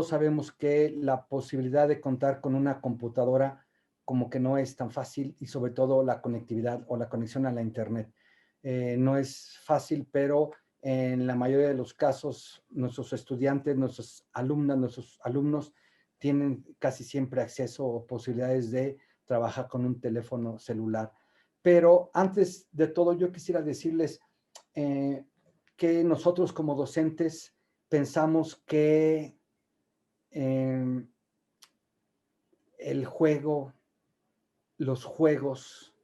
todos sabemos que la posibilidad de contar con una computadora como que no es tan fácil y sobre todo la conectividad o la conexión a la internet. No es fácil, pero en la mayoría de los casos nuestros estudiantes, nuestros alumnas, nuestros alumnos tienen casi siempre acceso o posibilidades de trabajar con un teléfono celular. Pero antes de todo, yo quisiera decirles eh, que nosotros como docentes pensamos que eh, el juego, los juegos,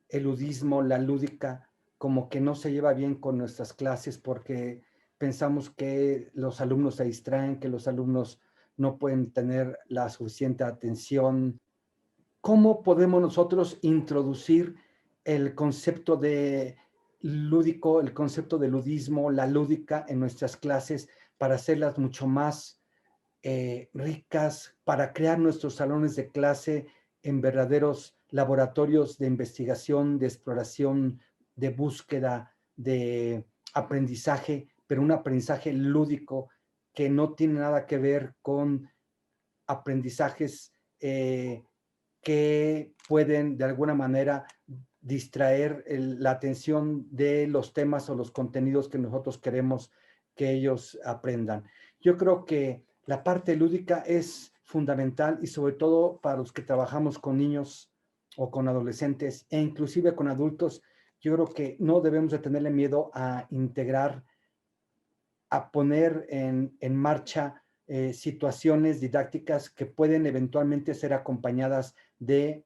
el ludismo, la lúdica, como que no se lleva bien con nuestras clases porque pensamos que los alumnos se distraen, que los alumnos no pueden tener la suficiente atención. ¿Cómo podemos nosotros introducir el concepto de lúdico, el concepto de ludismo, la lúdica en nuestras clases para hacerlas mucho más ricas, para crear nuestros salones de clase en verdaderos laboratorios de investigación, de exploración, de búsqueda, de aprendizaje, pero un aprendizaje lúdico que no tiene nada que ver con aprendizajes que pueden de alguna manera distraer la atención de los temas o los contenidos que nosotros queremos que ellos aprendan. Yo creo que la parte lúdica es fundamental y sobre todo para los que trabajamos con niños o con adolescentes e inclusive con adultos, yo creo que no debemos de tenerle miedo a integrar, a poner en marcha situaciones didácticas que pueden eventualmente ser acompañadas de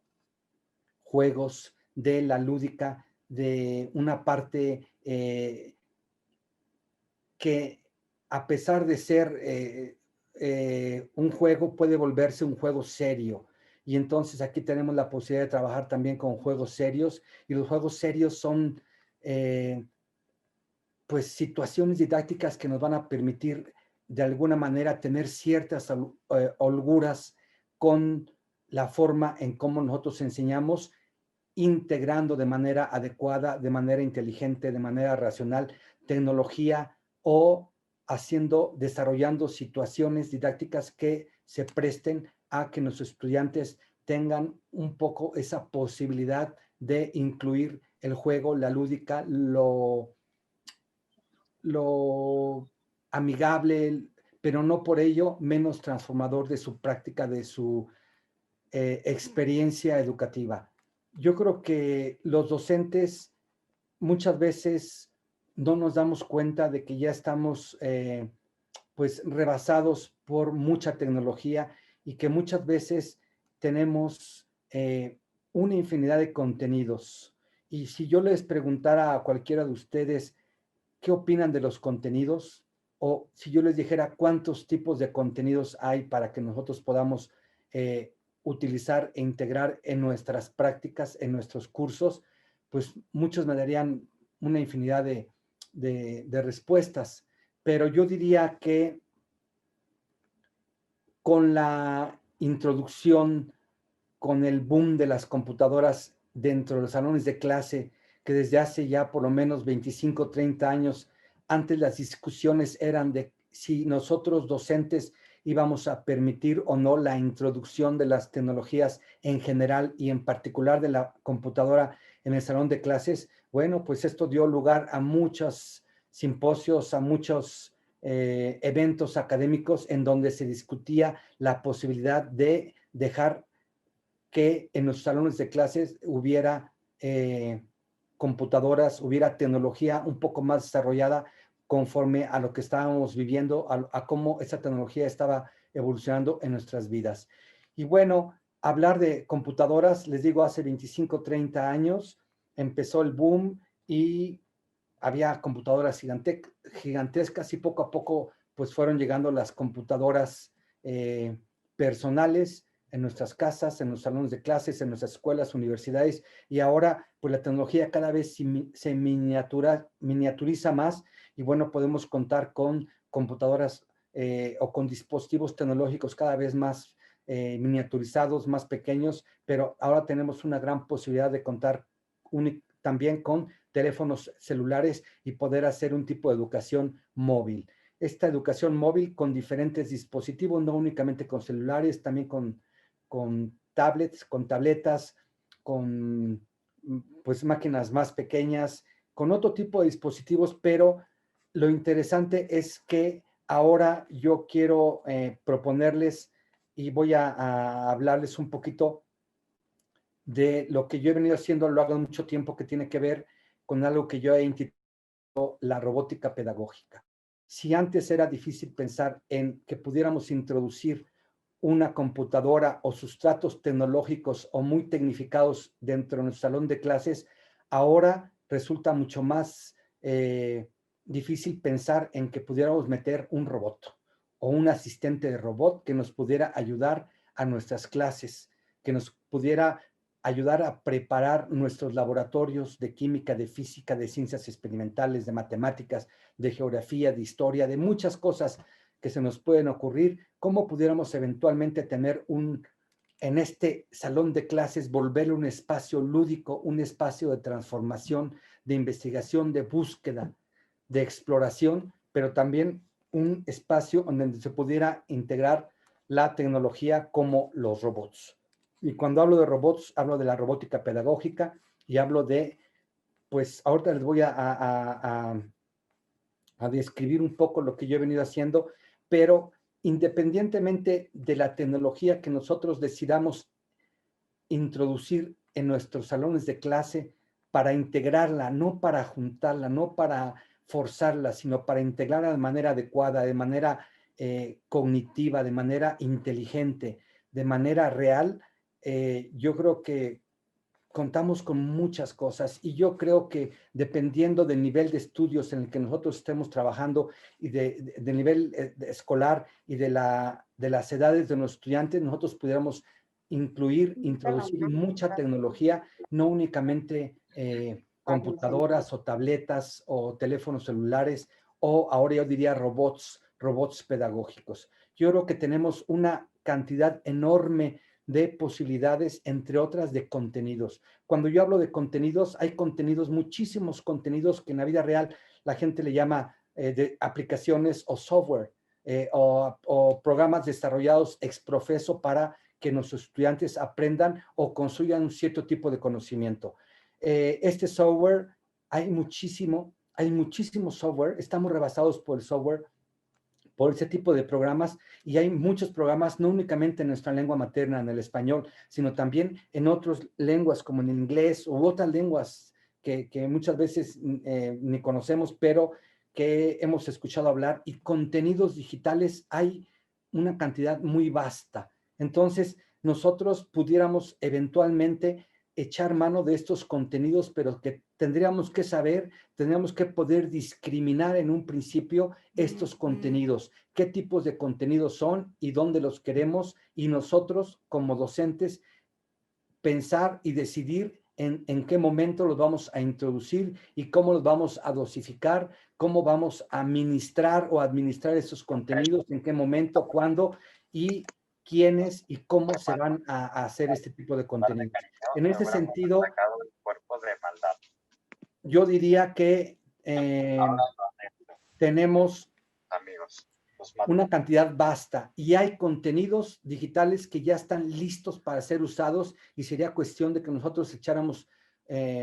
juegos, de la lúdica, de una parte que a pesar de ser un juego, puede volverse un juego serio. Y entonces aquí tenemos la posibilidad de trabajar también con juegos serios. Y los juegos serios son pues situaciones didácticas que nos van a permitir de alguna manera tener ciertas holguras con la forma en cómo nosotros enseñamos, integrando de manera adecuada, de manera inteligente, de manera racional, tecnología o haciendo, desarrollando situaciones didácticas que se presten a que nuestros estudiantes tengan un poco esa posibilidad de incluir el juego, la lúdica, lo amigable, pero no por ello menos transformador de su práctica, de su experiencia educativa. Yo creo que los docentes muchas veces no nos damos cuenta de que ya estamos pues rebasados por mucha tecnología y que muchas veces tenemos una infinidad de contenidos. Y si yo les preguntara a cualquiera de ustedes qué opinan de los contenidos, o si yo les dijera cuántos tipos de contenidos hay para que nosotros podamos utilizar e integrar en nuestras prácticas, en nuestros cursos, pues muchos me darían una infinidad de respuestas. Pero yo diría que con la introducción, con el boom de las computadoras dentro de los salones de clase, que desde hace ya por lo menos 25, 30 años, antes las discusiones eran de si nosotros docentes íbamos a permitir o no la introducción de las tecnologías en general y en particular de la computadora en el salón de clases. Bueno, pues esto dio lugar a muchos simposios, a muchos eventos académicos en donde se discutía la posibilidad de dejar que en los salones de clases hubiera computadoras, hubiera tecnología un poco más desarrollada conforme a lo que estábamos viviendo, a cómo esa tecnología estaba evolucionando en nuestras vidas. Y bueno, hablar de computadoras, les digo, hace 25, 30 años empezó el boom y había computadoras gigantescas y poco a poco pues fueron llegando las computadoras personales en nuestras casas, en los salones de clases, en nuestras escuelas, universidades, y ahora pues la tecnología cada vez se miniaturiza más y bueno, podemos contar con computadoras o con dispositivos tecnológicos cada vez más miniaturizados, más pequeños, pero ahora tenemos una gran posibilidad de contar también con teléfonos celulares y poder hacer un tipo de educación móvil. esta educación móvil con diferentes dispositivos, no únicamente con celulares, también con tablets, con tabletas, con pues máquinas más pequeñas, con otro tipo de dispositivos, pero lo interesante es que ahora yo quiero proponerles y voy a hablarles un poquito de lo que yo he venido haciendo a lo largo de mucho tiempo, que tiene que ver con algo que yo he intitulado la robótica pedagógica. Si antes era difícil pensar en que pudiéramos introducir una computadora o sustratos tecnológicos o muy tecnificados dentro de nuestro salón de clases, ahora resulta mucho más difícil pensar en que pudiéramos meter un robot o un asistente de robot que nos pudiera ayudar a nuestras clases, que nos pudiera ayudar a preparar nuestros laboratorios de química, de física, de ciencias experimentales, de matemáticas, de geografía, de historia, de muchas cosas que se nos pueden ocurrir, cómo pudiéramos eventualmente tener en este salón de clases, volverlo un espacio lúdico, un espacio de transformación, de investigación, de búsqueda, de exploración, pero también un espacio donde se pudiera integrar la tecnología como los robots. Y cuando hablo de robots, hablo de la robótica pedagógica y hablo de, pues ahorita les voy a describir un poco lo que yo he venido haciendo, pero independientemente de la tecnología que nosotros decidamos introducir en nuestros salones de clase para integrarla, no para juntarla, no para forzarla, sino para integrarla de manera adecuada, de manera cognitiva, de manera inteligente, de manera real, yo creo que contamos con muchas cosas y yo creo que dependiendo del nivel de estudios en el que nosotros estemos trabajando y del nivel escolar y de las edades de los estudiantes, nosotros pudiéramos introducir mucha tecnología, no únicamente computadoras o tabletas o teléfonos celulares o ahora yo diría robots pedagógicos. Yo creo que tenemos una cantidad enorme de posibilidades, entre otras de contenidos. Cuando yo hablo de contenidos, hay contenidos, muchísimos contenidos que en la vida real la gente le llama de aplicaciones o software o programas desarrollados ex profeso para que nuestros estudiantes aprendan o construyan un cierto tipo de conocimiento. Este software, hay muchísimo software, estamos rebasados por el software, por ese tipo de programas y hay muchos programas, no únicamente en nuestra lengua materna, en el español, sino también en otras lenguas como en inglés u otras lenguas que muchas veces ni conocemos, pero que hemos escuchado hablar y contenidos digitales hay una cantidad muy vasta. Entonces, nosotros pudiéramos eventualmente echar mano de estos contenidos, pero que tendríamos que saber, tendríamos que poder discriminar en un principio estos contenidos, qué tipos de contenidos son y dónde los queremos, y nosotros como docentes pensar y decidir en qué momento los vamos a introducir y cómo los vamos a dosificar, cómo vamos a administrar esos contenidos, en qué momento, cuándo y quiénes y cómo se van a hacer este tipo de contenidos. En ese sentido, yo diría que tenemos una cantidad vasta y hay contenidos digitales que ya están listos para ser usados y sería cuestión de que nosotros echáramos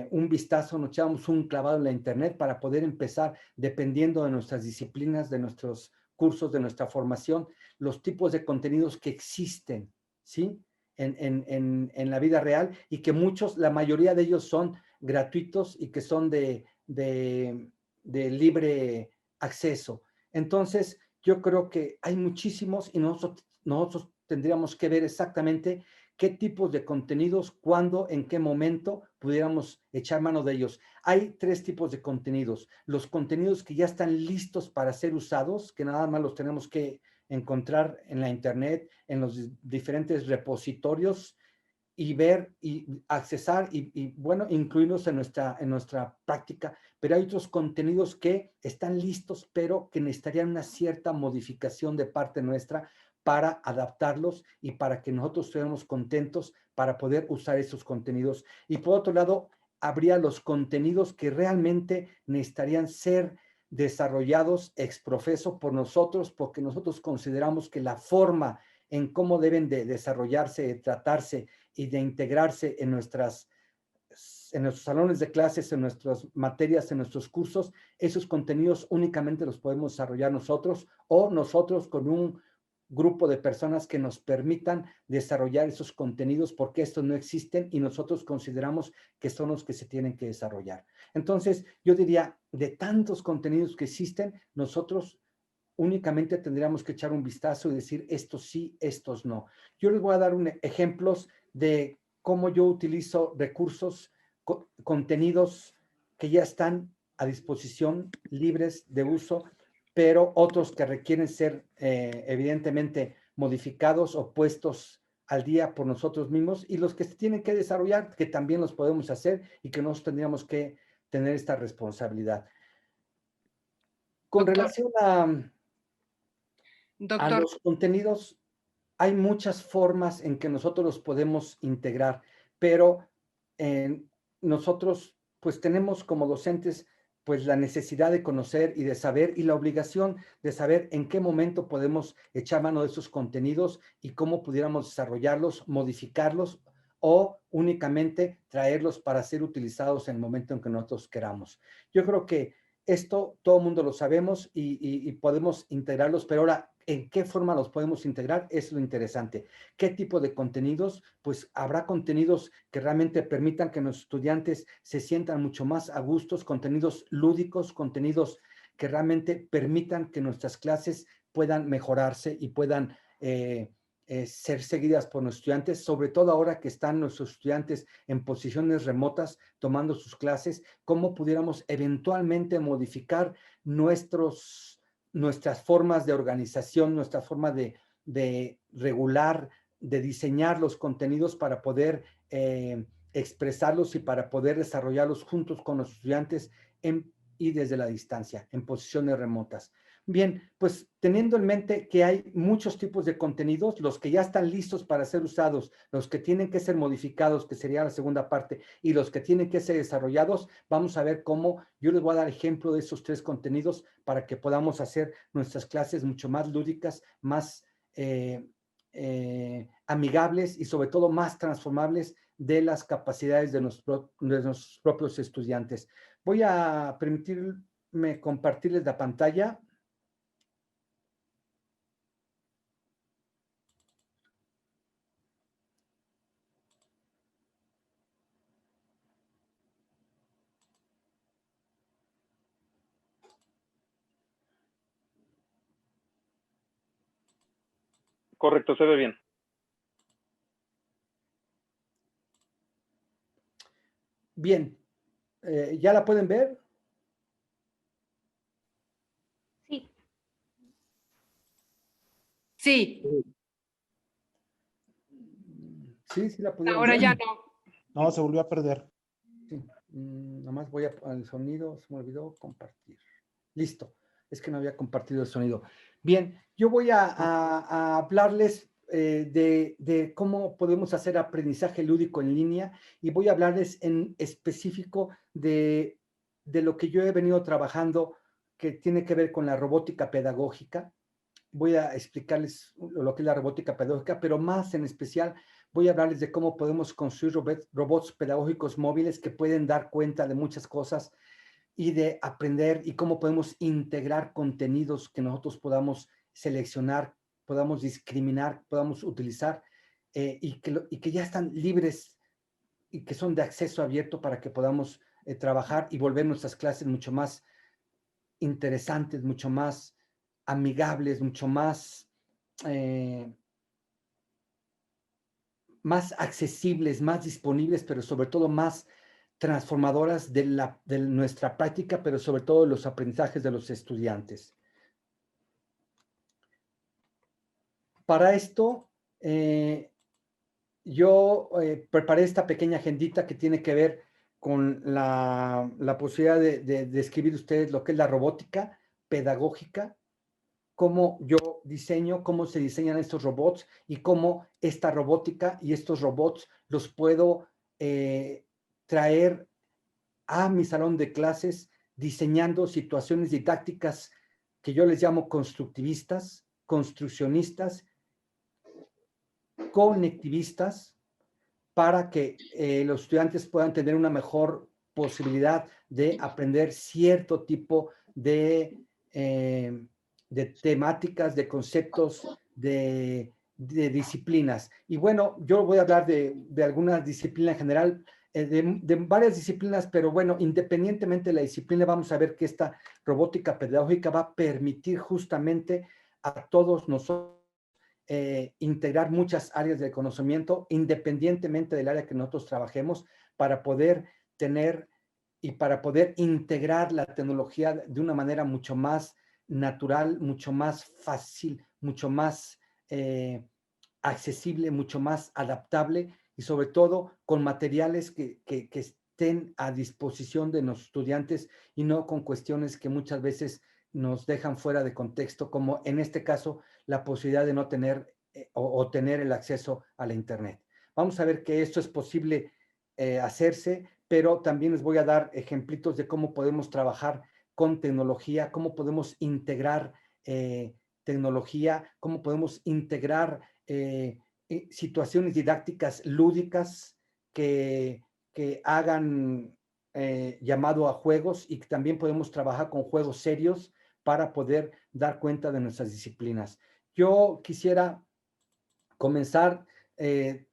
un vistazo, nos echáramos un clavado en la internet para poder empezar, dependiendo de nuestras disciplinas, de nuestros cursos, de nuestra formación, los tipos de contenidos que existen, ¿sí? En la vida real y que la mayoría de ellos son gratuitos y que son de libre acceso. Entonces, yo creo que hay muchísimos y nosotros tendríamos que ver exactamente qué tipos de contenidos, cuándo, en qué momento pudiéramos echar mano de ellos. Hay tres tipos de contenidos. Los contenidos que ya están listos para ser usados, que nada más los tenemos que encontrar en la internet, en los diferentes repositorios y ver y accesar y bueno, incluirlos en nuestra práctica, pero hay otros contenidos que están listos, pero que necesitarían una cierta modificación de parte nuestra para adaptarlos y para que nosotros estuviéramos contentos para poder usar esos contenidos. Y por otro lado, habría los contenidos que realmente necesitarían ser desarrollados ex profeso por nosotros, porque nosotros consideramos que la forma en cómo deben de desarrollarse, de tratarse y de integrarse en nuestros salones de clases, en nuestras materias, en nuestros cursos, esos contenidos únicamente los podemos desarrollar nosotros o nosotros con un grupo de personas que nos permitan desarrollar esos contenidos porque estos no existen y nosotros consideramos que son los que se tienen que desarrollar. Entonces, yo diría, de tantos contenidos que existen, nosotros únicamente tendríamos que echar un vistazo y decir estos sí, estos no. Yo les voy a dar ejemplos de cómo yo utilizo recursos, contenidos que ya están a disposición, libres de uso, pero otros que requieren ser evidentemente modificados o puestos al día por nosotros mismos y los que se tienen que desarrollar, que también los podemos hacer y que nosotros tendríamos que tener esta responsabilidad. Con Doctor, relación a doctor, los contenidos, hay muchas formas en que nosotros los podemos integrar, pero nosotros pues tenemos como docentes pues la necesidad de conocer y de saber y la obligación de saber en qué momento podemos echar mano de esos contenidos y cómo pudiéramos desarrollarlos, modificarlos o únicamente traerlos para ser utilizados en el momento en que nosotros queramos. Yo creo que esto todo el mundo lo sabemos y podemos integrarlos, pero ahora, ¿en qué forma los podemos integrar? Es lo interesante. ¿Qué tipo de contenidos? Pues habrá contenidos que realmente permitan que los estudiantes se sientan mucho más a gustos, contenidos lúdicos, contenidos que realmente permitan que nuestras clases puedan mejorarse y puedan ser seguidas por nuestros estudiantes, sobre todo ahora que están nuestros estudiantes en posiciones remotas tomando sus clases, cómo pudiéramos eventualmente modificar nuestras formas de organización, nuestra forma de regular, de diseñar los contenidos para poder expresarlos y para poder desarrollarlos juntos con los estudiantes y desde la distancia, en posiciones remotas. Bien, pues teniendo en mente que hay muchos tipos de contenidos, los que ya están listos para ser usados, los que tienen que ser modificados, que sería la segunda parte, y los que tienen que ser desarrollados, vamos a ver cómo yo les voy a dar ejemplo de esos tres contenidos para que podamos hacer nuestras clases mucho más lúdicas, más amigables y sobre todo más transformables de las capacidades de nuestros propios estudiantes. Voy a permitirme compartirles la pantalla. Correcto, se ve bien. Bien, ¿ya la pueden ver? sí. Sí, Sí, sí la pudieron ahora ver. ya no. No, se volvió a perder. Sí. Nomás voy al sonido, se me olvidó compartir. Listo, es que no había compartido el sonido. Bien, yo voy a hablarles de cómo podemos hacer aprendizaje lúdico en línea y voy a hablarles en específico de lo que yo he venido trabajando que tiene que ver con la robótica pedagógica. Voy a explicarles lo que es la robótica pedagógica, pero más en especial voy a hablarles de cómo podemos construir robots pedagógicos móviles que pueden dar cuenta de muchas cosas y de aprender y cómo podemos integrar contenidos que nosotros podamos seleccionar, podamos discriminar, podamos utilizar y que ya están libres y que son de acceso abierto para que podamos trabajar y volver nuestras clases mucho más interesantes, mucho más amigables, mucho más, más accesibles, más disponibles, pero sobre todo más transformadoras de nuestra práctica, pero sobre todo de los aprendizajes de los estudiantes. Para esto, yo preparé esta pequeña agendita que tiene que ver con la posibilidad de describir ustedes lo que es la robótica pedagógica, cómo yo diseño, cómo se diseñan estos robots y cómo esta robótica y estos robots los puedo traer a mi salón de clases diseñando situaciones didácticas que yo les llamo constructivistas, construccionistas, conectivistas, para que los estudiantes puedan tener una mejor posibilidad de aprender cierto tipo de temáticas, de conceptos, de disciplinas. Y bueno, yo voy a hablar de algunas disciplinas en general, de varias disciplinas, pero bueno, independientemente de la disciplina, vamos a ver que esta robótica pedagógica va a permitir justamente a todos nosotros integrar muchas áreas de conocimiento independientemente del área que nosotros trabajemos para poder tener y para poder integrar la tecnología de una manera mucho más natural, mucho más fácil, mucho más accesible, mucho más adaptable y sobre todo con materiales que estén a disposición de los estudiantes y no con cuestiones que muchas veces nos dejan fuera de contexto, como en este caso la posibilidad de no tener o tener el acceso a la Internet. Vamos a ver que esto es posible hacerse, pero también les voy a dar ejemplitos de cómo podemos trabajar con tecnología, cómo podemos integrar tecnología, cómo podemos integrar situaciones didácticas lúdicas que hagan llamado a juegos y que también podemos trabajar con juegos serios para poder dar cuenta de nuestras disciplinas. Yo quisiera comenzar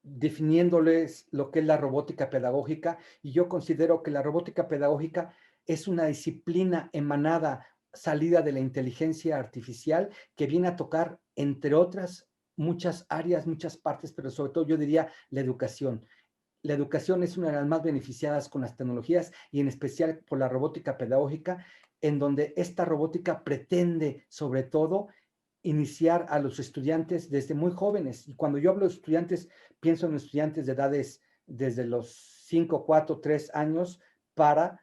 definiéndoles lo que es la robótica pedagógica y yo considero que la robótica pedagógica es una disciplina emanada, salida de la inteligencia artificial que viene a tocar, entre otras, muchas áreas, muchas partes, pero sobre todo yo diría la educación. La educación es una de las más beneficiadas con las tecnologías y en especial por la robótica pedagógica, en donde esta robótica pretende sobre todo iniciar a los estudiantes desde muy jóvenes. Y cuando yo hablo de estudiantes, pienso en estudiantes de edades desde los 5, 4, 3 años para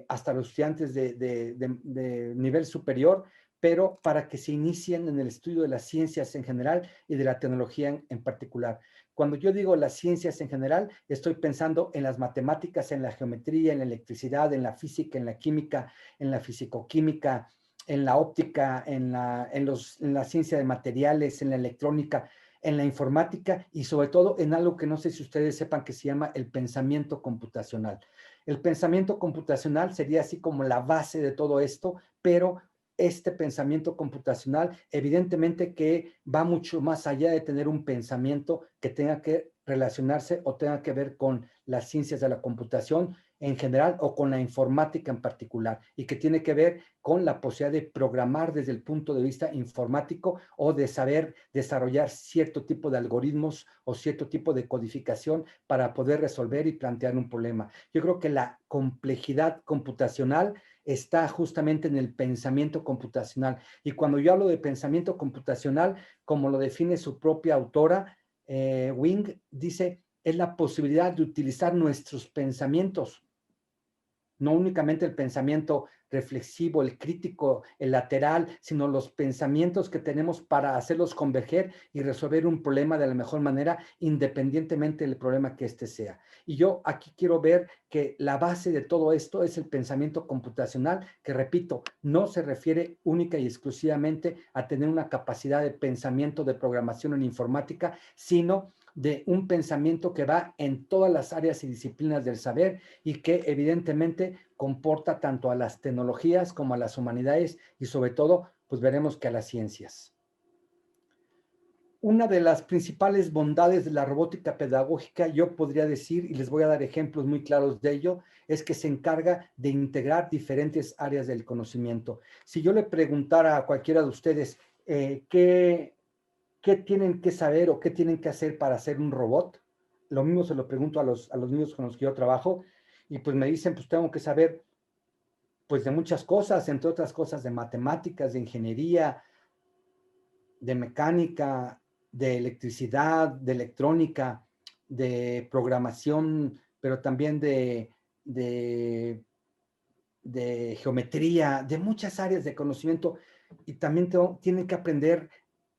hasta los estudiantes de nivel superior, pero para que se inicien en el estudio de las ciencias en general y de la tecnología en particular. Cuando yo digo las ciencias en general, estoy pensando en las matemáticas, en la geometría, en la electricidad, en la física, en la química, en la fisicoquímica, en la óptica, en la ciencia de materiales, en la electrónica, en la informática y sobre todo en algo que no sé si ustedes sepan que se llama el pensamiento computacional. El pensamiento computacional sería así como la base de todo esto, pero este pensamiento computacional evidentemente que va mucho más allá de tener un pensamiento que tenga que relacionarse o tenga que ver con las ciencias de la computación en general o con la informática en particular y que tiene que ver con la posibilidad de programar desde el punto de vista informático o de saber desarrollar cierto tipo de algoritmos o cierto tipo de codificación para poder resolver y plantear un problema. Yo creo que la complejidad computacional está justamente en el pensamiento computacional. Y cuando yo hablo de pensamiento computacional, como lo define su propia autora, Wing, dice, es la posibilidad de utilizar nuestros pensamientos, no únicamente el pensamiento reflexivo, el crítico, el lateral, sino los pensamientos que tenemos para hacerlos converger y resolver un problema de la mejor manera, independientemente del problema que éste sea. Y yo aquí quiero ver que la base de todo esto es el pensamiento computacional, que repito, no se refiere única y exclusivamente a tener una capacidad de pensamiento de programación en informática, sino de un pensamiento que va en todas las áreas y disciplinas del saber y que evidentemente comporta tanto a las tecnologías como a las humanidades y sobre todo, pues veremos que a las ciencias. Una de las principales bondades de la robótica pedagógica, yo podría decir, y les voy a dar ejemplos muy claros de ello, es que se encarga de integrar diferentes áreas del conocimiento. Si yo le preguntara a cualquiera de ustedes qué tienen que saber o qué tienen que hacer para hacer un robot, lo mismo se lo pregunto a los niños con los que yo trabajo, y pues me dicen, pues tengo que saber pues de muchas cosas, entre otras cosas de matemáticas, de ingeniería, de mecánica, de electricidad, de electrónica, de programación, pero también de geometría, de muchas áreas de conocimiento y también tienen que aprender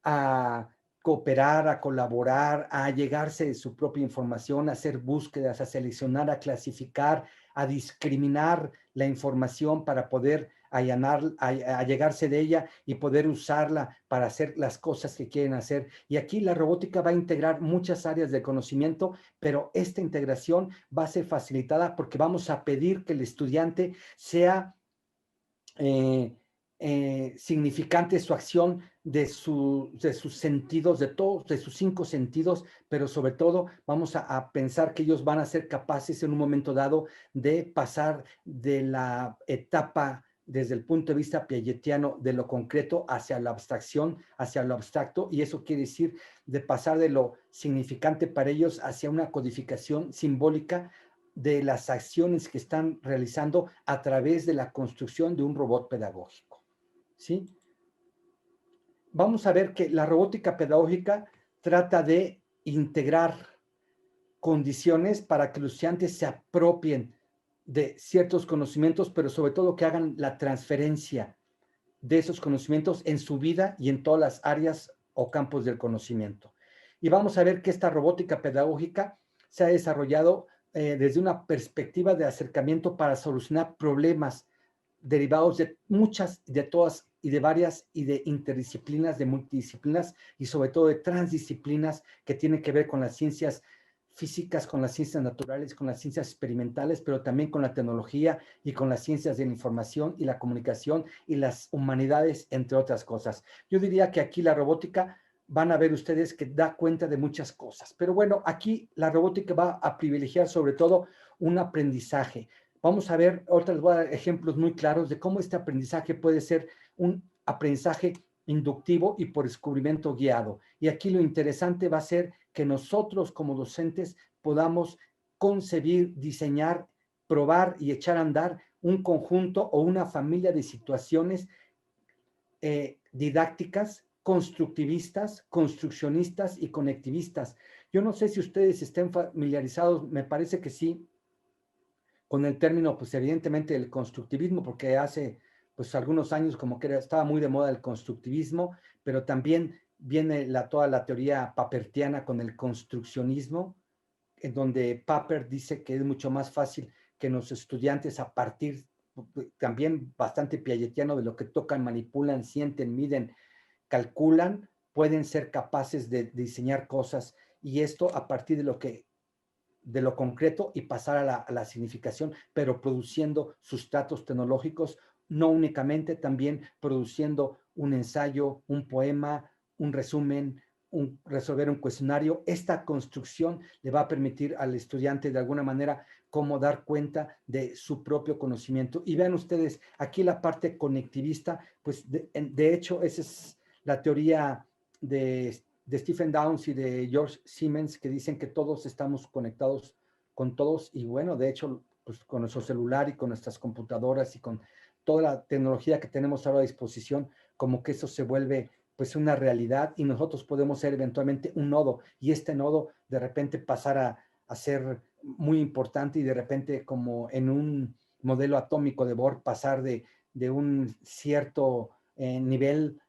a cooperar, a colaborar, a llegarse de su propia información, a hacer búsquedas, a seleccionar, a clasificar, a discriminar la información para poder allanar, a llegarse de ella y poder usarla para hacer las cosas que quieren hacer. Y aquí la robótica va a integrar muchas áreas de conocimiento, pero esta integración va a ser facilitada porque vamos a pedir que el estudiante sea significante su acción de sus sentidos, de todos, de sus 5 sentidos, pero sobre todo vamos a pensar que ellos van a ser capaces en un momento dado de pasar de la etapa desde el punto de vista piagetiano de lo concreto hacia la abstracción, hacia lo abstracto, y eso quiere decir de pasar de lo significante para ellos hacia una codificación simbólica de las acciones que están realizando a través de la construcción de un robot pedagógico, ¿sí? Vamos a ver que la robótica pedagógica trata de integrar condiciones para que los estudiantes se apropien de ciertos conocimientos, pero sobre todo que hagan la transferencia de esos conocimientos en su vida y en todas las áreas o campos del conocimiento. Y vamos a ver que esta robótica pedagógica se ha desarrollado desde una perspectiva de acercamiento para solucionar problemas derivados de muchas, de todas y de varias y de interdisciplinas, de multidisciplinas y sobre todo de transdisciplinas que tienen que ver con las ciencias físicas, con las ciencias naturales, con las ciencias experimentales, pero también con la tecnología y con las ciencias de la información y la comunicación y las humanidades, entre otras cosas. Yo diría que aquí la robótica van a ver ustedes que da cuenta de muchas cosas, pero bueno, aquí la robótica va a privilegiar sobre todo un aprendizaje. Vamos a ver, ahorita les voy a dar ejemplos muy claros de cómo este aprendizaje puede ser un aprendizaje inductivo y por descubrimiento guiado. Y aquí lo interesante va a ser que nosotros como docentes podamos concebir, diseñar, probar y echar a andar un conjunto o una familia de situaciones didácticas, constructivistas, construccionistas y conectivistas. Yo no sé si ustedes estén familiarizados, me parece que sí, con el término, pues evidentemente el constructivismo, porque hace pues algunos años como que estaba muy de moda el constructivismo, pero también viene toda la teoría papertiana con el construccionismo, en donde Papert dice que es mucho más fácil que los estudiantes a partir, también bastante piagetiano, de lo que tocan, manipulan, sienten, miden, calculan, pueden ser capaces de diseñar cosas, y esto a partir de lo concreto y pasar a la significación, pero produciendo sustratos tecnológicos, no únicamente, también produciendo un ensayo, un poema, un resumen, resolver un cuestionario. Esta construcción le va a permitir al estudiante de alguna manera cómo dar cuenta de su propio conocimiento. Y vean ustedes, aquí la parte conectivista, pues de hecho esa es la teoría de Stephen Downes y de George Siemens, que dicen que todos estamos conectados con todos, y bueno, de hecho, pues con nuestro celular y con nuestras computadoras y con toda la tecnología que tenemos ahora a disposición, como que eso se vuelve pues una realidad y nosotros podemos ser eventualmente un nodo, y este nodo de repente pasar a ser muy importante, y de repente como en un modelo atómico de Bohr pasar de un cierto nivel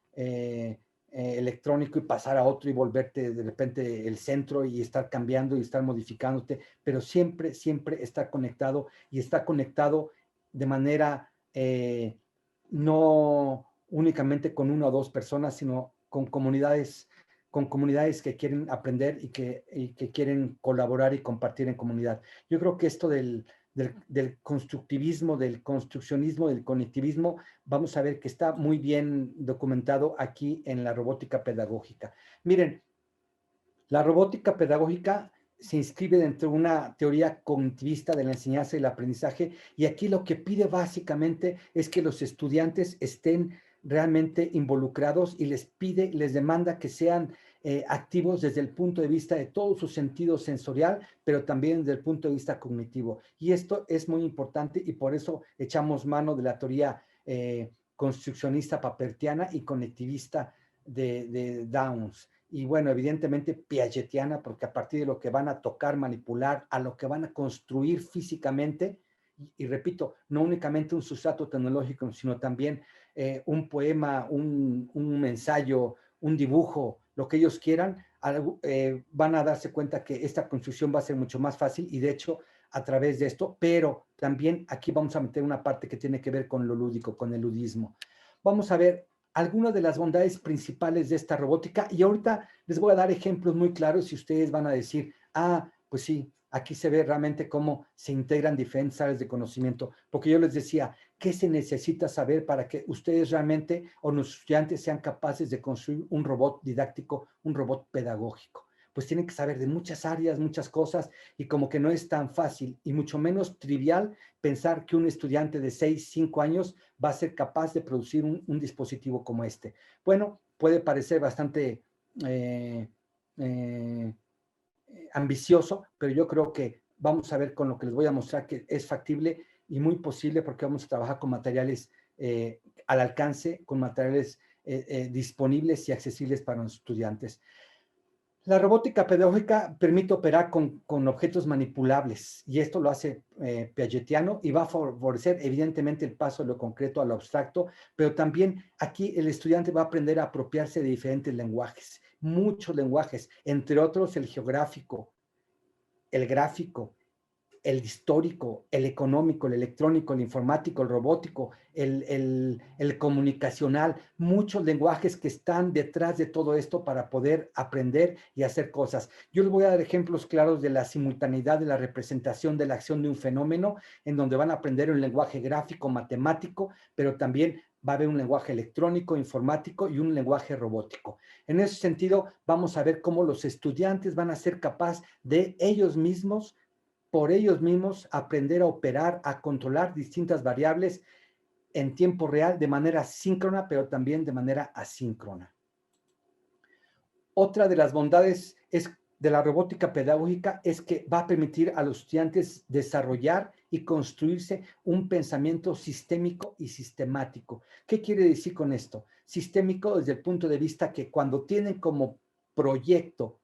electrónico y pasar a otro y volverte de repente el centro y estar cambiando y estar modificándote, pero siempre, siempre está conectado, y está conectado de manera no únicamente con una o dos personas, sino con comunidades que quieren aprender y que quieren colaborar y compartir en comunidad. Yo creo que esto del constructivismo, del construccionismo, del conectivismo, vamos a ver que está muy bien documentado aquí en la robótica pedagógica. Miren, la robótica pedagógica se inscribe dentro de una teoría cognitivista de la enseñanza y el aprendizaje, y aquí lo que pide básicamente es que los estudiantes estén realmente involucrados, y les demanda que sean activos desde el punto de vista de todo su sentido sensorial, pero también desde el punto de vista cognitivo. Y esto es muy importante, y por eso echamos mano de la teoría construccionista papertiana y conectivista de Downes. Y bueno, evidentemente piagetiana, porque a partir de lo que van a tocar, manipular, a lo que van a construir físicamente, y repito, no únicamente un sustrato tecnológico, sino también un poema, un ensayo, un dibujo, lo que ellos quieran, van a darse cuenta que esta construcción va a ser mucho más fácil y de hecho a través de esto, pero también aquí vamos a meter una parte que tiene que ver con lo lúdico, con el ludismo. Vamos a ver algunas de las bondades principales de esta robótica y ahorita les voy a dar ejemplos muy claros y ustedes van a decir, pues sí, aquí se ve realmente cómo se integran diferentes áreas de conocimiento, porque yo les decía, ¿qué se necesita saber para que ustedes realmente o los estudiantes sean capaces de construir un robot didáctico, un robot pedagógico? Pues tienen que saber de muchas áreas, muchas cosas, y como que no es tan fácil y mucho menos trivial pensar que un estudiante de 6, 5 años va a ser capaz de producir un dispositivo como este. Bueno, puede parecer bastante ambicioso, pero yo creo que vamos a ver con lo que les voy a mostrar que es factible y muy posible porque vamos a trabajar con materiales al alcance, con materiales disponibles y accesibles para los estudiantes. La robótica pedagógica permite operar con objetos manipulables y esto lo hace Piagetiano y va a favorecer evidentemente el paso de lo concreto a lo abstracto, pero también aquí el estudiante va a aprender a apropiarse de diferentes lenguajes, muchos lenguajes, entre otros el geográfico, el gráfico, el histórico, el económico, el electrónico, el informático, el robótico, el comunicacional, muchos lenguajes que están detrás de todo esto para poder aprender y hacer cosas. Yo les voy a dar ejemplos claros de la simultaneidad de la representación de la acción de un fenómeno, en donde van a aprender un lenguaje gráfico, matemático, pero también va a haber un lenguaje electrónico, informático y un lenguaje robótico. En ese sentido, vamos a ver cómo los estudiantes van a ser capaces de ellos mismos por ellos mismos aprender a operar, a controlar distintas variables en tiempo real de manera síncrona, pero también de manera asíncrona. Otra de las bondades de la robótica pedagógica es que va a permitir a los estudiantes desarrollar y construirse un pensamiento sistémico y sistemático. ¿Qué quiere decir con esto? Sistémico desde el punto de vista que cuando tienen como proyecto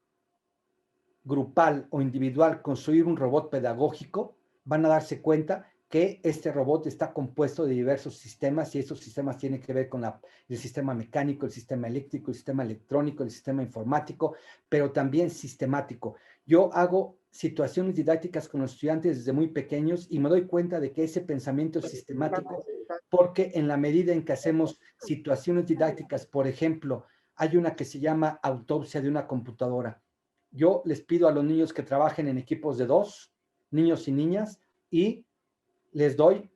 grupal o individual construir un robot pedagógico, van a darse cuenta que este robot está compuesto de diversos sistemas y esos sistemas tienen que ver con el sistema mecánico, el sistema eléctrico, el sistema electrónico, el sistema informático, pero también sistemático. Yo hago situaciones didácticas con los estudiantes desde muy pequeños y me doy cuenta de que ese pensamiento es sistemático porque en la medida en que hacemos situaciones didácticas, por ejemplo, hay una que se llama autopsia de una computadora. Yo les pido a los niños que trabajen en equipos de 2, niños y niñas, y les doy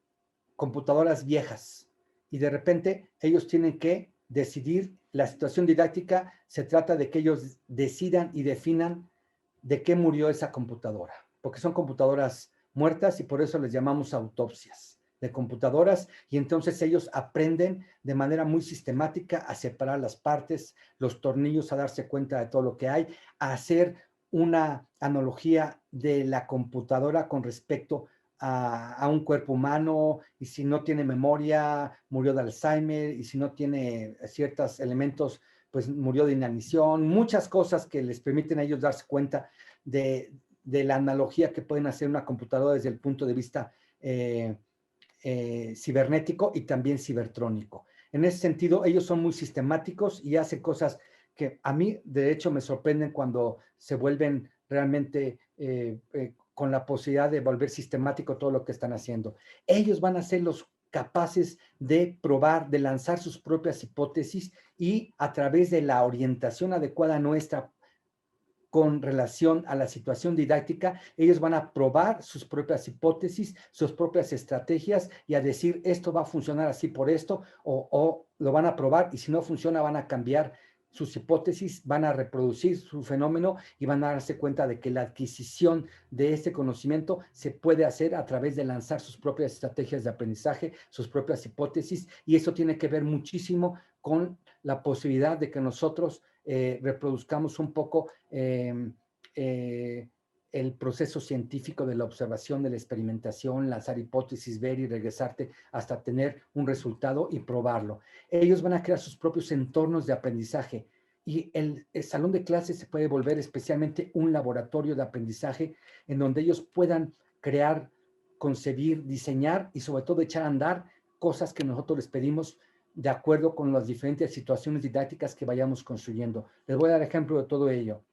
computadoras viejas. Y de repente ellos tienen que decidir, la situación didáctica se trata de que ellos decidan y definan de qué murió esa computadora, porque son computadoras muertas y por eso les llamamos autopsias de computadoras, y entonces ellos aprenden de manera muy sistemática a separar las partes, los tornillos, a darse cuenta de todo lo que hay, a hacer una analogía de la computadora con respecto a un cuerpo humano, y si no tiene memoria, murió de Alzheimer, y si no tiene ciertos elementos, pues murió de inanición, muchas cosas que les permiten a ellos darse cuenta de la analogía que pueden hacer una computadora desde el punto de vista cibernético y también cibertrónico. En ese sentido, ellos son muy sistemáticos y hacen cosas que a mí, de hecho, me sorprenden cuando se vuelven realmente con la posibilidad de volver sistemático todo lo que están haciendo. Ellos van a ser los capaces de probar, de lanzar sus propias hipótesis y a través de la orientación adecuada nuestra con relación a la situación didáctica, ellos van a probar sus propias hipótesis, sus propias estrategias y a decir esto va a funcionar así por esto o lo van a probar y si no funciona van a cambiar sus hipótesis, van a reproducir su fenómeno y van a darse cuenta de que la adquisición de este conocimiento se puede hacer a través de lanzar sus propias estrategias de aprendizaje, sus propias hipótesis, y eso tiene que ver muchísimo con la posibilidad de que nosotros reproduzcamos un poco el proceso científico de la observación, de la experimentación, lanzar hipótesis, ver y regresarte hasta tener un resultado y probarlo. Ellos van a crear sus propios entornos de aprendizaje y el salón de clases se puede volver especialmente un laboratorio de aprendizaje en donde ellos puedan crear, concebir, diseñar y sobre todo echar a andar cosas que nosotros les pedimos de acuerdo con las diferentes situaciones didácticas que vayamos construyendo. Les voy a dar ejemplo de todo ello.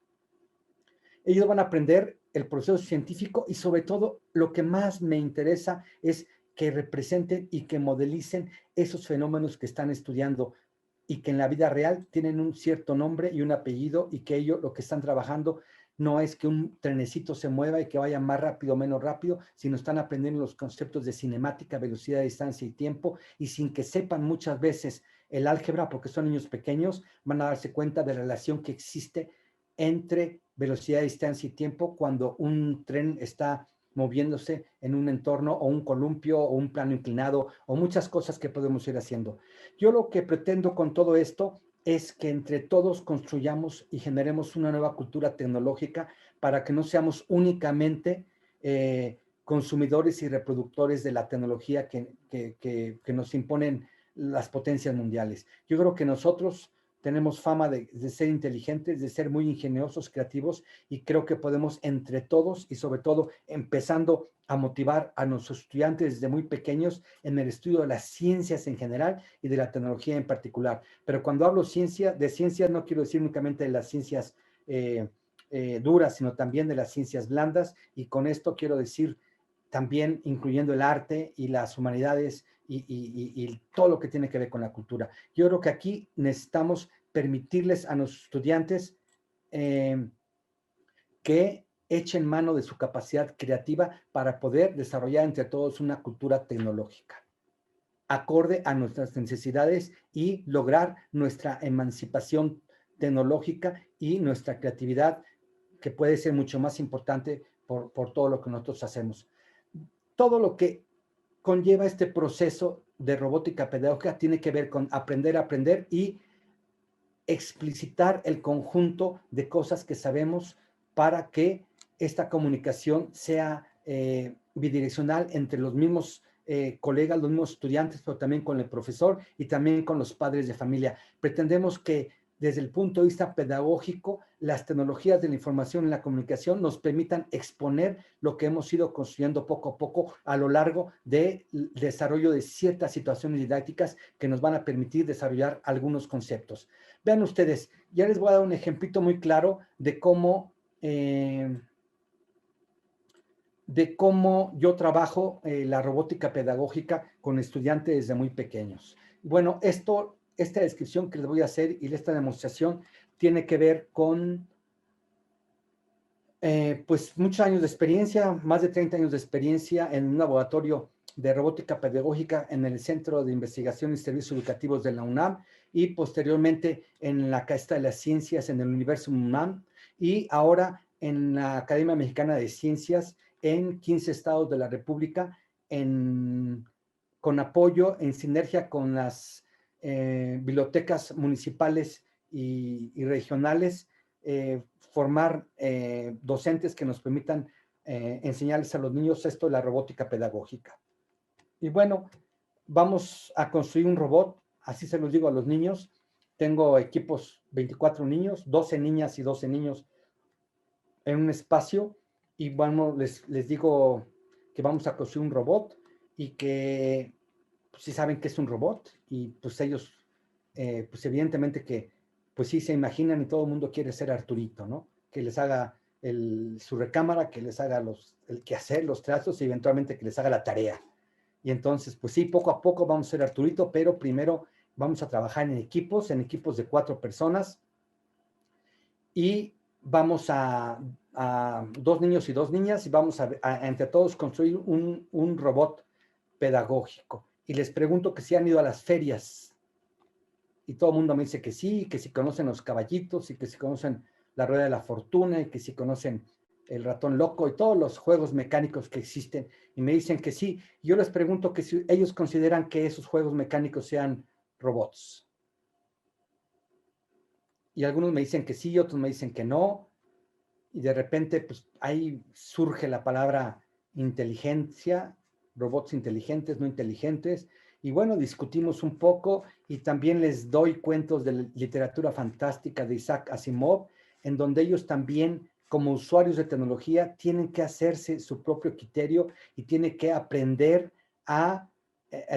Ellos van a aprender el proceso científico y sobre todo lo que más me interesa es que representen y que modelicen esos fenómenos que están estudiando y que en la vida real tienen un cierto nombre y un apellido y que ellos lo que están trabajando no es que un trenecito se mueva y que vaya más rápido o menos rápido, sino están aprendiendo los conceptos de cinemática, velocidad, distancia y tiempo, y sin que sepan muchas veces el álgebra, porque son niños pequeños, van a darse cuenta de la relación que existe entre velocidad, distancia y tiempo cuando un tren está moviéndose en un entorno o un columpio o un plano inclinado o muchas cosas que podemos ir haciendo. Yo lo que pretendo con todo esto es que entre todos construyamos y generemos una nueva cultura tecnológica para que no seamos únicamente consumidores y reproductores de la tecnología que nos imponen las potencias mundiales. Yo creo que nosotros tenemos fama de ser inteligentes, de ser muy ingeniosos, creativos, y creo que podemos entre todos y sobre todo empezando a motivar a nuestros estudiantes desde muy pequeños en el estudio de las ciencias en general y de la tecnología en particular. Pero cuando hablo de ciencias no quiero decir únicamente de las ciencias duras, sino también de las ciencias blandas, y con esto quiero decir también incluyendo el arte y las humanidades y todo lo que tiene que ver con la cultura. Yo creo que aquí necesitamos permitirles a nuestros estudiantes que echen mano de su capacidad creativa para poder desarrollar entre todos una cultura tecnológica, acorde a nuestras necesidades y lograr nuestra emancipación tecnológica y nuestra creatividad, que puede ser mucho más importante por todo lo que nosotros hacemos. Todo lo que conlleva este proceso de robótica pedagógica tiene que ver con aprender a aprender y explicitar el conjunto de cosas que sabemos para que esta comunicación sea bidireccional entre los mismos colegas, los mismos estudiantes, pero también con el profesor y también con los padres de familia. Pretendemos que desde el punto de vista pedagógico, las tecnologías de la información y la comunicación nos permitan exponer lo que hemos ido construyendo poco a poco a lo largo del desarrollo de ciertas situaciones didácticas que nos van a permitir desarrollar algunos conceptos. Vean ustedes, ya les voy a dar un ejemplito muy claro de cómo yo trabajo la robótica pedagógica con estudiantes desde muy pequeños. Bueno, esta descripción que les voy a hacer y esta demostración tiene que ver con pues muchos años de experiencia, más de 30 años de experiencia en un laboratorio de robótica pedagógica en el Centro de Investigación y Servicios Educativos de la UNAM y posteriormente en la Casa de las Ciencias en el Universo UNAM y ahora en la Academia Mexicana de Ciencias en 15 estados de la República con apoyo en sinergia con las bibliotecas municipales y regionales, formar docentes que nos permitan enseñarles a los niños esto de la robótica pedagógica. Y bueno, vamos a construir un robot, así se los digo a los niños. Tengo equipos, 24 niños, 12 niñas y 12 niños en un espacio, y bueno, les digo que vamos a construir un robot y que pues, sí saben que es un robot, y pues ellos, pues evidentemente que pues sí se imaginan y todo el mundo quiere ser Arturito, ¿no? Que les haga su recámara, que les haga el quehacer, los trazos y eventualmente que les haga la tarea. Y entonces, pues sí, poco a poco vamos a ser Arturito, pero primero vamos a trabajar en equipos de 4 personas y vamos a 2 niños y 2 niñas y vamos a entre todos construir un robot pedagógico. Y les pregunto que si han ido a las ferias. Y todo el mundo me dice que sí, que si conocen los caballitos y que si conocen la rueda de la fortuna y que si conocen el ratón loco y todos los juegos mecánicos que existen. Y me dicen que sí. Yo les pregunto que si ellos consideran que esos juegos mecánicos sean robots. Y algunos me dicen que sí, otros me dicen que no. Y de repente, pues ahí surge la palabra inteligencia, robots inteligentes, no inteligentes. Y bueno, discutimos un poco y también les doy cuentos de literatura fantástica de Isaac Asimov, en donde ellos también, como usuarios de tecnología, tienen que hacerse su propio criterio y tienen que aprender a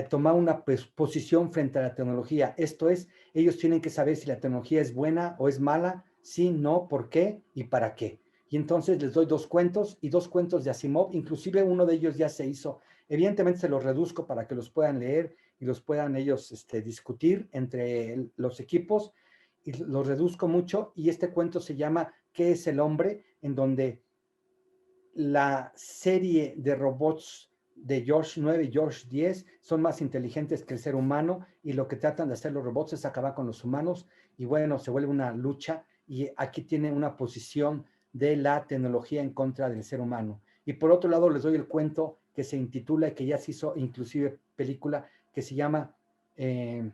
tomar una posición frente a la tecnología. Esto es, ellos tienen que saber si la tecnología es buena o es mala, sí, no, por qué y para qué. Y entonces les doy 2 cuentos y 2 cuentos de Asimov, inclusive uno de ellos ya se hizo. Evidentemente se los reduzco para que los puedan leer y los puedan ellos discutir entre los equipos, y los reduzco mucho, y este cuento se llama ¿Qué es el hombre?, en donde la serie de robots de George 9 y George 10 son más inteligentes que el ser humano, y lo que tratan de hacer los robots es acabar con los humanos, y bueno, se vuelve una lucha, y aquí tiene una posición de la tecnología en contra del ser humano. Y por otro lado les doy el cuento que se intitula, y que ya se hizo inclusive película, que se llama El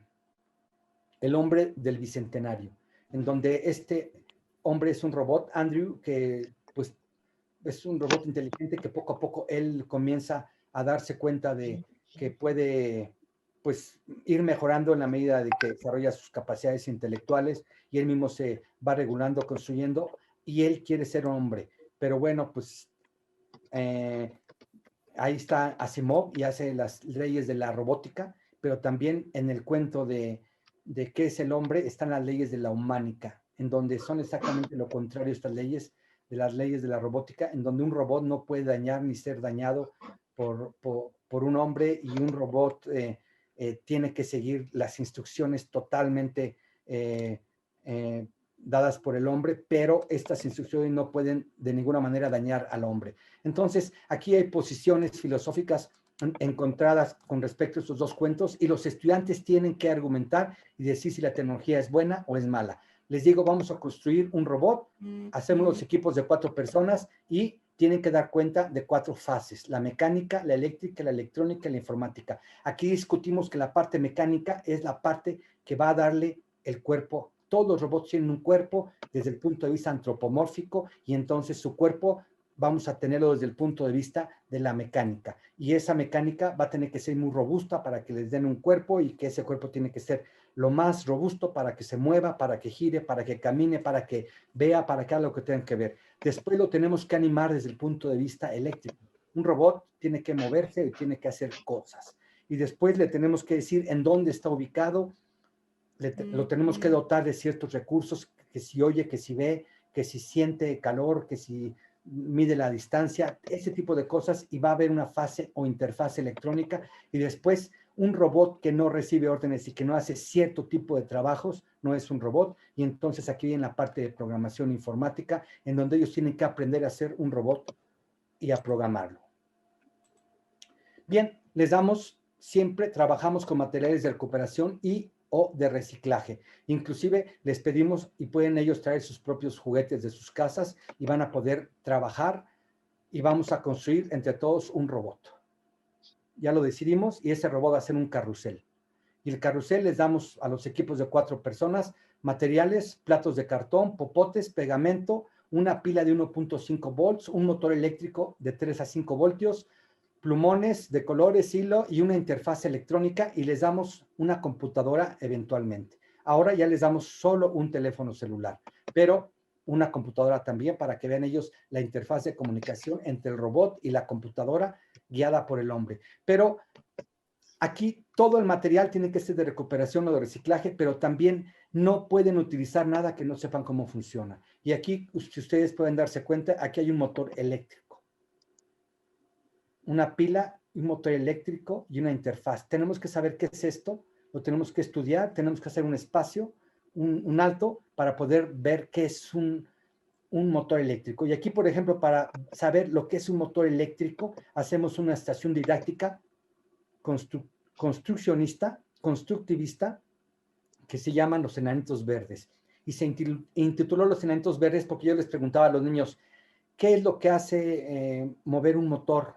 hombre del bicentenario, en donde este hombre es un robot, Andrew, que pues es un robot inteligente que poco a poco él comienza a darse cuenta de que puede pues ir mejorando en la medida de que desarrolla sus capacidades intelectuales, y él mismo se va regulando, construyendo, y él quiere ser hombre. Pero bueno, pues ahí está Asimov y hace las leyes de la robótica, pero también en el cuento de qué es el hombre están las leyes de la humánica, en donde son exactamente lo contrario estas leyes de las leyes de la robótica, en donde un robot no puede dañar ni ser dañado por un hombre, y un robot tiene que seguir las instrucciones totalmente dadas por el hombre, pero estas instrucciones no pueden de ninguna manera dañar al hombre. Entonces, aquí hay posiciones filosóficas encontradas con respecto a estos 2 cuentos, y los estudiantes tienen que argumentar y decir si la tecnología es buena o es mala. Les digo, vamos a construir un robot, hacemos los equipos de 4 personas y tienen que dar cuenta de 4 fases: la mecánica, la eléctrica, la electrónica y la informática. Aquí discutimos que la parte mecánica es la parte que va a darle el cuerpo. Todos los robots tienen un cuerpo desde el punto de vista antropomórfico, y entonces su cuerpo vamos a tenerlo desde el punto de vista de la mecánica, y esa mecánica va a tener que ser muy robusta para que les den un cuerpo, y que ese cuerpo tiene que ser lo más robusto para que se mueva, para que gire, para que camine, para que vea, para que haga lo que tengan que ver. Después lo tenemos que animar desde el punto de vista eléctrico. Un robot tiene que moverse y tiene que hacer cosas, y después le tenemos que decir en dónde está ubicado, lo tenemos que dotar de ciertos recursos, que si oye, que si ve, que si siente calor, que si mide la distancia, ese tipo de cosas, y va a haber una fase o interfaz electrónica, y después un robot que no recibe órdenes y que no hace cierto tipo de trabajos, no es un robot, y entonces aquí viene la parte de programación informática, en donde ellos tienen que aprender a hacer un robot y a programarlo. Bien, les damos, siempre trabajamos con materiales de recuperación o de reciclaje. Inclusive les pedimos, y pueden ellos traer sus propios juguetes de sus casas, y van a poder trabajar, y vamos a construir entre todos un robot. Ya lo decidimos, y ese robot va a ser un carrusel. Y el carrusel les damos a los equipos de 4 personas materiales: platos de cartón, popotes, pegamento, una pila de 1.5 volts, un motor eléctrico de 3 a 5 voltios, plumones de colores, hilo y una interfaz electrónica, y les damos una computadora eventualmente. Ahora ya les damos solo un teléfono celular, pero una computadora también, para que vean ellos la interfaz de comunicación entre el robot y la computadora guiada por el hombre. Pero aquí todo el material tiene que ser de recuperación o de reciclaje, pero también no pueden utilizar nada que no sepan cómo funciona. Y aquí, si ustedes pueden darse cuenta, aquí hay un motor eléctrico, una pila, un motor eléctrico y una interfaz. Tenemos que saber qué es esto, lo tenemos que estudiar, tenemos que hacer un espacio, un alto, para poder ver qué es un motor eléctrico. Y aquí, por ejemplo, para saber lo que es un motor eléctrico, hacemos una estación didáctica constructivista, que se llaman Los Enanitos Verdes. Y se intituló Los Enanitos Verdes porque yo les preguntaba a los niños, ¿qué es lo que hace mover un motor?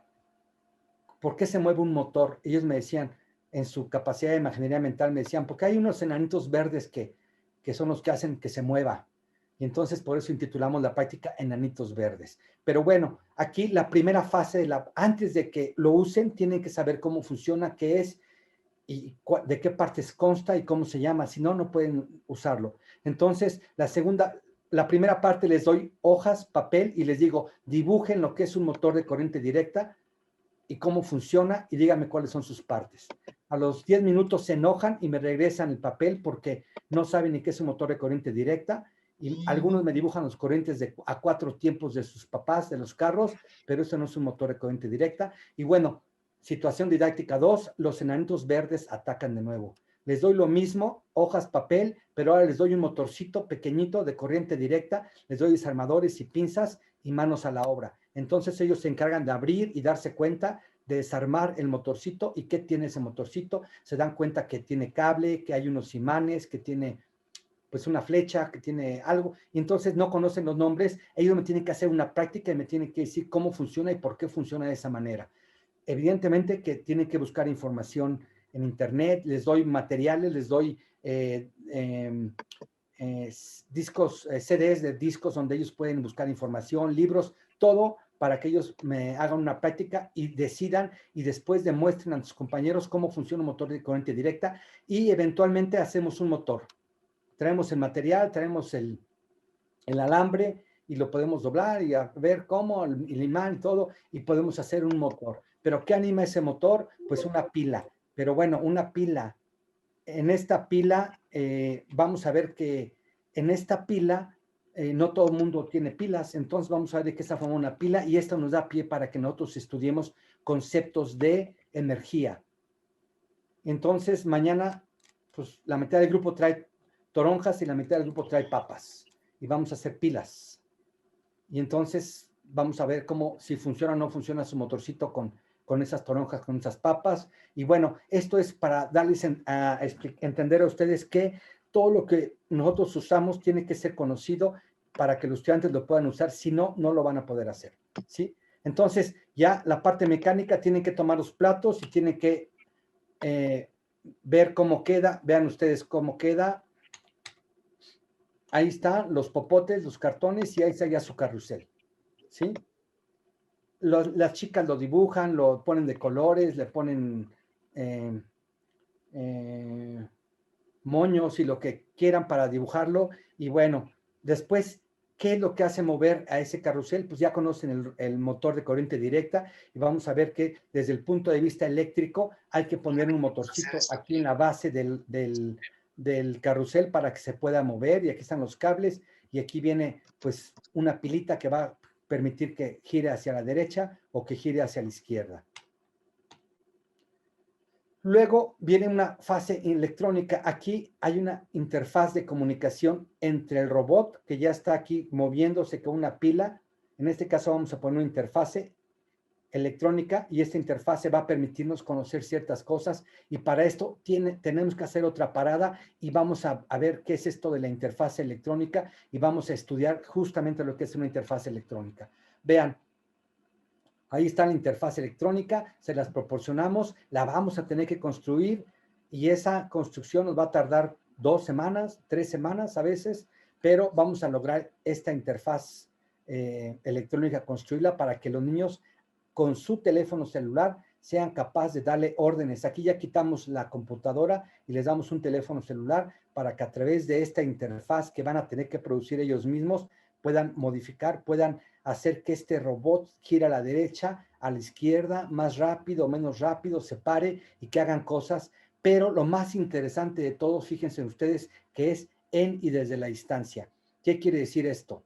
¿Por qué se mueve un motor? Ellos me decían, en su capacidad de imaginería mental, me decían, porque hay unos enanitos verdes que son los que hacen que se mueva. Y entonces por eso intitulamos la práctica Enanitos Verdes. Pero bueno, aquí la primera fase, antes de que lo usen, tienen que saber cómo funciona, qué es, y de qué partes consta y cómo se llama. Si no, no pueden usarlo. Entonces, la primera parte les doy hojas, papel, y les digo, dibujen lo que es un motor de corriente directa y cómo funciona y dígame cuáles son sus partes. A los 10 minutos se enojan y me regresan el papel porque no saben ni qué es un motor de corriente directa y algunos me dibujan los corrientes a 4 tiempos de sus papás, de los carros, pero eso no es un motor de corriente directa. Y bueno, situación didáctica 2, los enanitos verdes atacan de nuevo. Les doy lo mismo, hojas, papel, pero ahora les doy un motorcito pequeñito de corriente directa, les doy desarmadores y pinzas y manos a la obra. Entonces ellos se encargan de abrir y darse cuenta de desarmar el motorcito y qué tiene ese motorcito. Se dan cuenta que tiene cable, que hay unos imanes, que tiene pues una flecha, que tiene algo, y entonces no conocen los nombres. Ellos me tienen que hacer una práctica y me tienen que decir cómo funciona y por qué funciona de esa manera. Evidentemente que tienen que buscar información en internet, les doy materiales, les doy discos, CDs de discos donde ellos pueden buscar información, libros, todo para que ellos me hagan una práctica y decidan y después demuestren a sus compañeros cómo funciona un motor de corriente directa y eventualmente hacemos un motor. Traemos el material, traemos el alambre y lo podemos doblar y a ver cómo, el imán y todo, y podemos hacer un motor. ¿Pero qué anima ese motor? Pues una pila. Pero bueno, una pila. En esta pila, vamos a ver que en esta pila, no todo el mundo tiene pilas, entonces vamos a ver de qué está formada una pila y esto nos da pie para que nosotros estudiemos conceptos de energía. Entonces, mañana, pues la mitad del grupo trae toronjas y la mitad del grupo trae papas y vamos a hacer pilas. Y entonces vamos a ver cómo, si funciona o no funciona su motorcito con esas toronjas, con esas papas. Y bueno, esto es para darles a entender a ustedes que todo lo que nosotros usamos tiene que ser conocido para que los estudiantes lo puedan usar, si no, no lo van a poder hacer, ¿sí? Entonces, ya la parte mecánica, tienen que tomar los platos y tienen que ver cómo queda. Vean ustedes cómo queda. Ahí están los popotes, los cartones y ahí está ya su carrusel, ¿sí? Las chicas lo dibujan, lo ponen de colores, le ponen moños y lo que quieran para dibujarlo. Y bueno, después, ¿qué es lo que hace mover a ese carrusel? Pues ya conocen el motor de corriente directa y vamos a ver que desde el punto de vista eléctrico hay que poner un motorcito aquí en la base del carrusel para que se pueda mover, y aquí están los cables y aquí viene pues una pilita que va a permitir que gire hacia la derecha o que gire hacia la izquierda. Luego viene una fase electrónica. Aquí hay una interfaz de comunicación entre el robot que ya está aquí moviéndose con una pila. En este caso vamos a poner una interfase electrónica y esta interfase va a permitirnos conocer ciertas cosas, y para esto tenemos que hacer otra parada y vamos a ver qué es esto de la interfase electrónica y vamos a estudiar justamente lo que es una interfase electrónica. Vean, ahí está la interfaz electrónica, se las proporcionamos, la vamos a tener que construir y esa construcción nos va a tardar 2 semanas, 3 semanas a veces, pero vamos a lograr esta interfaz electrónica, construirla para que los niños con su teléfono celular sean capaces de darle órdenes. Aquí ya quitamos la computadora y les damos un teléfono celular para que a través de esta interfaz que van a tener que producir ellos mismos puedan modificar, puedan hacer que este robot gire a la derecha, a la izquierda, más rápido, menos rápido, se pare y que hagan cosas. Pero lo más interesante de todo, fíjense ustedes, que es en y desde la distancia. ¿Qué quiere decir esto?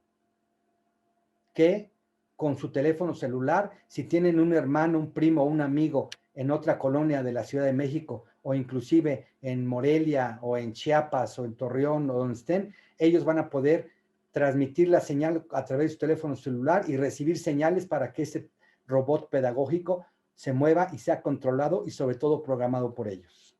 Que con su teléfono celular, si tienen un hermano, un primo, un amigo en otra colonia de la Ciudad de México, o inclusive en Morelia, o en Chiapas, o en Torreón, o donde estén, ellos van a poder transmitir la señal a través de su teléfono celular y recibir señales para que ese robot pedagógico se mueva y sea controlado y sobre todo programado por ellos.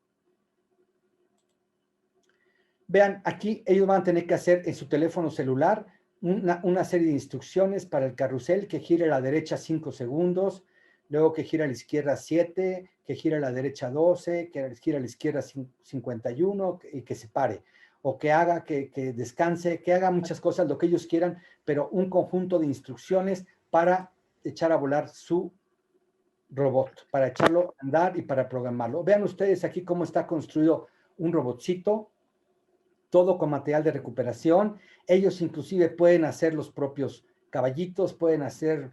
Vean, aquí ellos van a tener que hacer en su teléfono celular una serie de instrucciones para el carrusel: que gire a la derecha 5 segundos, luego que gire a la izquierda 7, que gire a la derecha 12, que gire a la izquierda 51 y que se pare, o que haga, que descanse, que haga muchas cosas, lo que ellos quieran, pero un conjunto de instrucciones para echar a volar su robot, para echarlo a andar y para programarlo. Vean ustedes aquí cómo está construido un robotcito, todo con material de recuperación. Ellos inclusive pueden hacer los propios caballitos, pueden hacer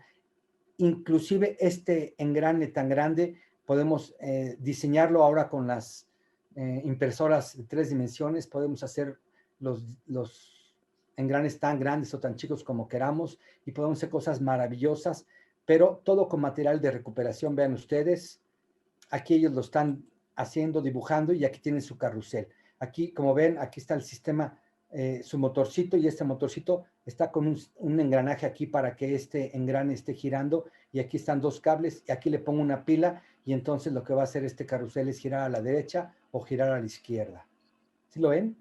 inclusive este engrane tan grande podemos diseñarlo ahora con las impresoras de 3 dimensiones, podemos hacer los engranes tan grandes o tan chicos como queramos y podemos hacer cosas maravillosas, pero todo con material de recuperación. Vean ustedes, aquí ellos lo están haciendo, dibujando, y aquí tienen su carrusel. Aquí, como ven, aquí está el sistema, su motorcito, y este motorcito está con un engranaje aquí para que este engrane esté girando, y aquí están 2 cables, y aquí le pongo una pila, y entonces lo que va a hacer este carrusel es girar a la derecha o girar a la izquierda. ¿Sí lo ven?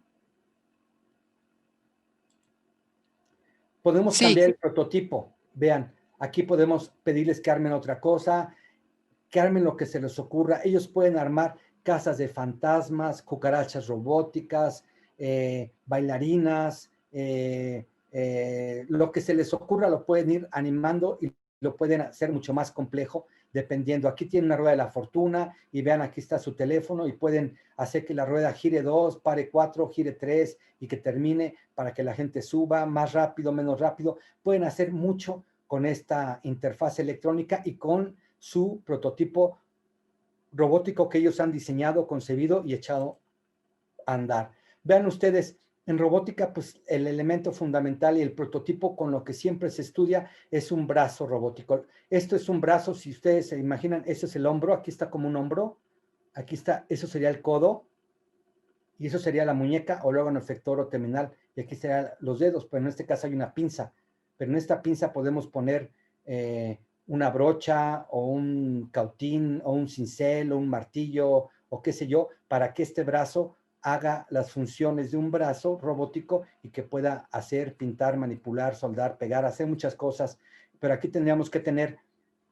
Podemos Sí, cambiar el prototipo. Vean, aquí podemos pedirles que armen otra cosa, que armen lo que se les ocurra. Ellos pueden armar casas de fantasmas, cucarachas robóticas, bailarinas, lo que se les ocurra lo pueden ir animando y lo pueden hacer mucho más complejo dependiendo. Aquí tiene una rueda de la fortuna y vean, aquí está su teléfono y pueden hacer que la rueda gire 2, pare 4, gire 3 y que termine para que la gente suba más rápido, menos rápido. Pueden hacer mucho con esta interfaz electrónica y con su prototipo robótico que ellos han diseñado, concebido y echado a andar. Vean ustedes, en robótica, pues el elemento fundamental y el prototipo con lo que siempre se estudia es un brazo robótico. Esto es un brazo, si ustedes se imaginan, eso es el hombro, aquí está como un hombro, aquí está, eso sería el codo, y eso sería la muñeca, o luego en el efector o terminal, y aquí serían los dedos, pero en este caso hay una pinza, pero en esta pinza podemos poner una brocha, o un cautín, o un cincel, o un martillo, o qué sé yo, para que este brazo haga las funciones de un brazo robótico y que pueda hacer, pintar, manipular, soldar, pegar, hacer muchas cosas, pero aquí tendríamos que tener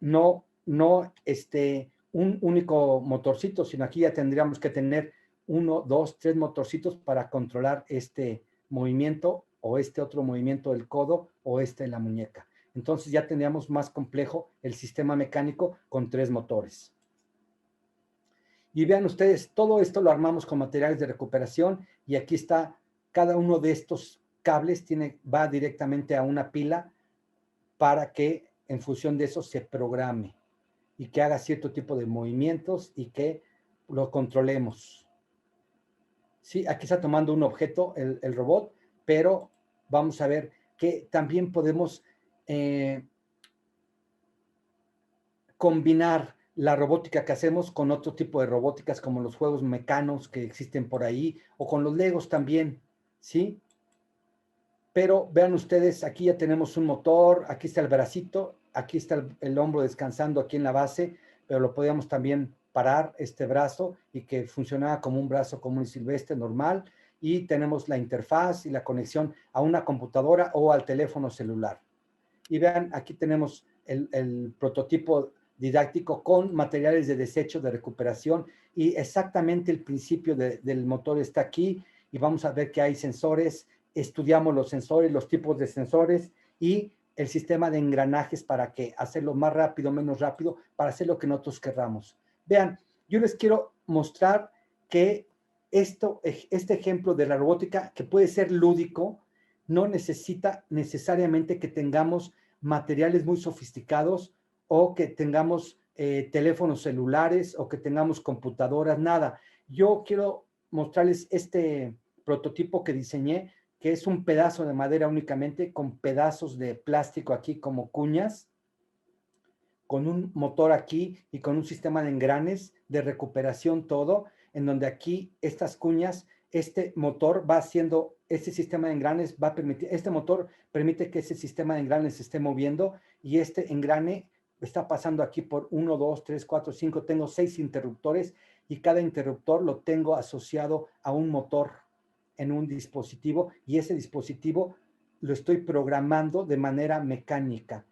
no un único motorcito, sino aquí ya tendríamos que tener 1, 2, 3 motorcitos para controlar este movimiento o este otro movimiento del codo o de la muñeca. Entonces ya tendríamos más complejo el sistema mecánico con 3 motores. Y vean ustedes, todo esto lo armamos con materiales de recuperación y aquí está, cada uno de estos cables va directamente a una pila para que en función de eso se programe y que haga cierto tipo de movimientos y que lo controlemos. Sí, aquí está tomando un objeto el robot, pero vamos a ver que también podemos combinar la robótica que hacemos con otro tipo de robóticas, como los juegos mecanos que existen por ahí, o con los Legos también, ¿sí? Pero vean ustedes, aquí ya tenemos un motor, aquí está el bracito, aquí está el hombro descansando aquí en la base, pero lo podíamos también parar este brazo y que funcionaba como un brazo común y silvestre normal, y tenemos la interfaz y la conexión a una computadora o al teléfono celular. Y vean, aquí tenemos el prototipo didáctico con materiales de desecho, de recuperación, y exactamente el principio del motor está aquí, y vamos a ver que hay sensores, estudiamos los sensores, los tipos de sensores, y el sistema de engranajes para que hacerlo más rápido, menos rápido, para hacer lo que nosotros querramos. Vean, yo les quiero mostrar que este ejemplo de la robótica, que puede ser lúdico, no necesita necesariamente que tengamos materiales muy sofisticados o que tengamos teléfonos celulares o que tengamos computadoras, nada. Yo quiero mostrarles este prototipo que diseñé, que es un pedazo de madera únicamente con pedazos de plástico aquí como cuñas, con un motor aquí y con un sistema de engranes de recuperación todo, en donde aquí estas cuñas, este motor va haciendo, este sistema de engranes va a permitir, este motor permite que ese sistema de engranes se esté moviendo, y este engrane está pasando aquí por 1, 2, 3, 4, 5, tengo 6 interruptores, y cada interruptor lo tengo asociado a un motor en un dispositivo, y ese dispositivo lo estoy programando de manera mecánica.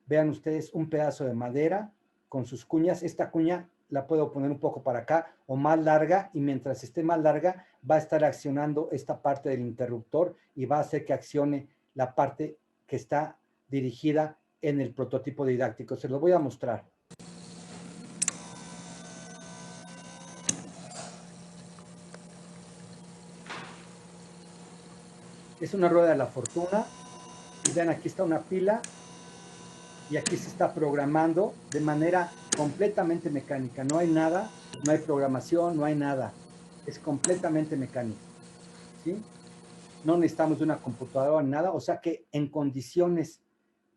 Vean ustedes un pedazo de madera con sus cuñas. Esta cuña la puedo poner un poco para acá o más larga, y mientras esté más larga va a estar accionando esta parte del interruptor y va a hacer que accione la parte que está dirigida en el prototipo didáctico. Se lo voy a mostrar. Es una rueda de la fortuna. Y vean, aquí está una pila. y aquí se está programando de manera completamente mecánica. No hay nada, no hay programación, no hay nada. Es completamente mecánico, ¿sí? No necesitamos de una computadora ni nada, o sea que en condiciones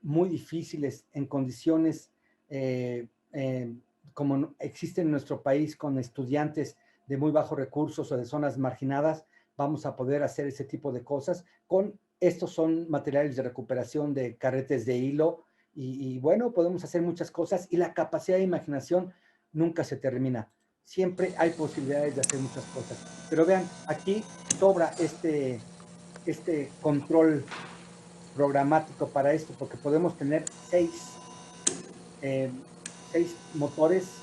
muy difíciles, en condiciones eh, eh, como existen en nuestro país con estudiantes de muy bajos recursos o de zonas marginadas, vamos a poder hacer ese tipo de cosas. Estos son materiales de recuperación de carretes de hilo y bueno, podemos hacer muchas cosas y la capacidad de imaginación nunca se termina. Siempre hay posibilidades de hacer muchas cosas. Pero vean, aquí sobra este control programático para esto, porque podemos tener eh, seis motores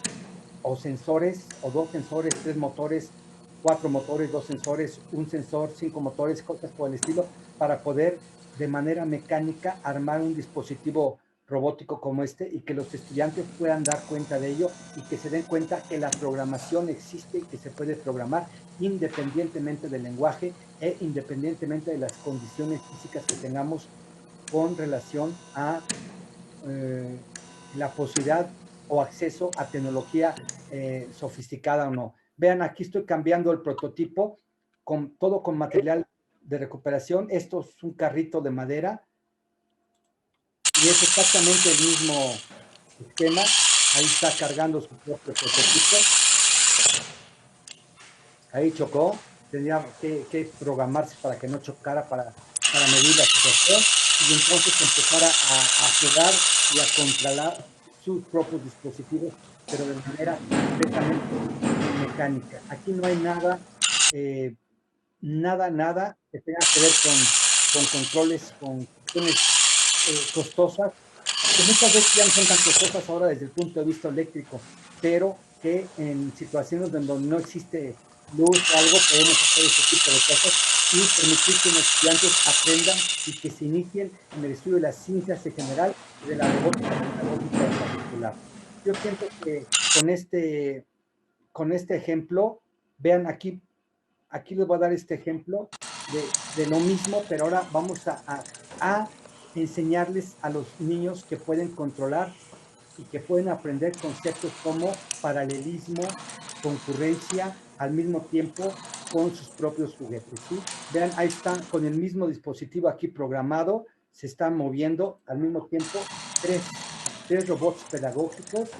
o sensores, o dos sensores, tres motores, cuatro motores, dos sensores, un sensor, cinco motores, cosas por el estilo, para poder de manera mecánica armar un dispositivo robótico como este y que los estudiantes puedan dar cuenta de ello y que se den cuenta que la programación existe y que se puede programar independientemente del lenguaje e independientemente de las condiciones físicas que tengamos con relación a eh, la posibilidad o acceso a tecnología sofisticada o no. Vean, aquí estoy cambiando el prototipo, todo con material de recuperación. Esto es un carrito de madera y es exactamente el mismo esquema. Ahí está cargando su propio prototipo. Ahí chocó. Tenía que programarse para que no chocara, para medir la situación y entonces empezar a jugar y a controlar sus propios dispositivos, pero de manera completamente mecánica. Aquí no hay nada, eh, nada que tenga que ver con controles, con cuestiones costosas, que muchas veces ya no son tan costosas ahora desde el punto de vista eléctrico, pero que en situaciones donde no existe luz o algo, podemos hacer ese tipo de cosas y permitir que los estudiantes aprendan y que se inicien en el estudio de las ciencias en general y de la robótica pedagógica en particular. Yo siento que con este ejemplo, vean aquí les voy a dar este ejemplo de lo mismo, pero ahora vamos a enseñarles a los niños que pueden controlar y que pueden aprender conceptos como paralelismo, concurrencia, al mismo tiempo con sus propios juguetes, ¿sí? Vean, ahí están con el mismo dispositivo aquí programado, se están moviendo al mismo tiempo tres robots pedagógicos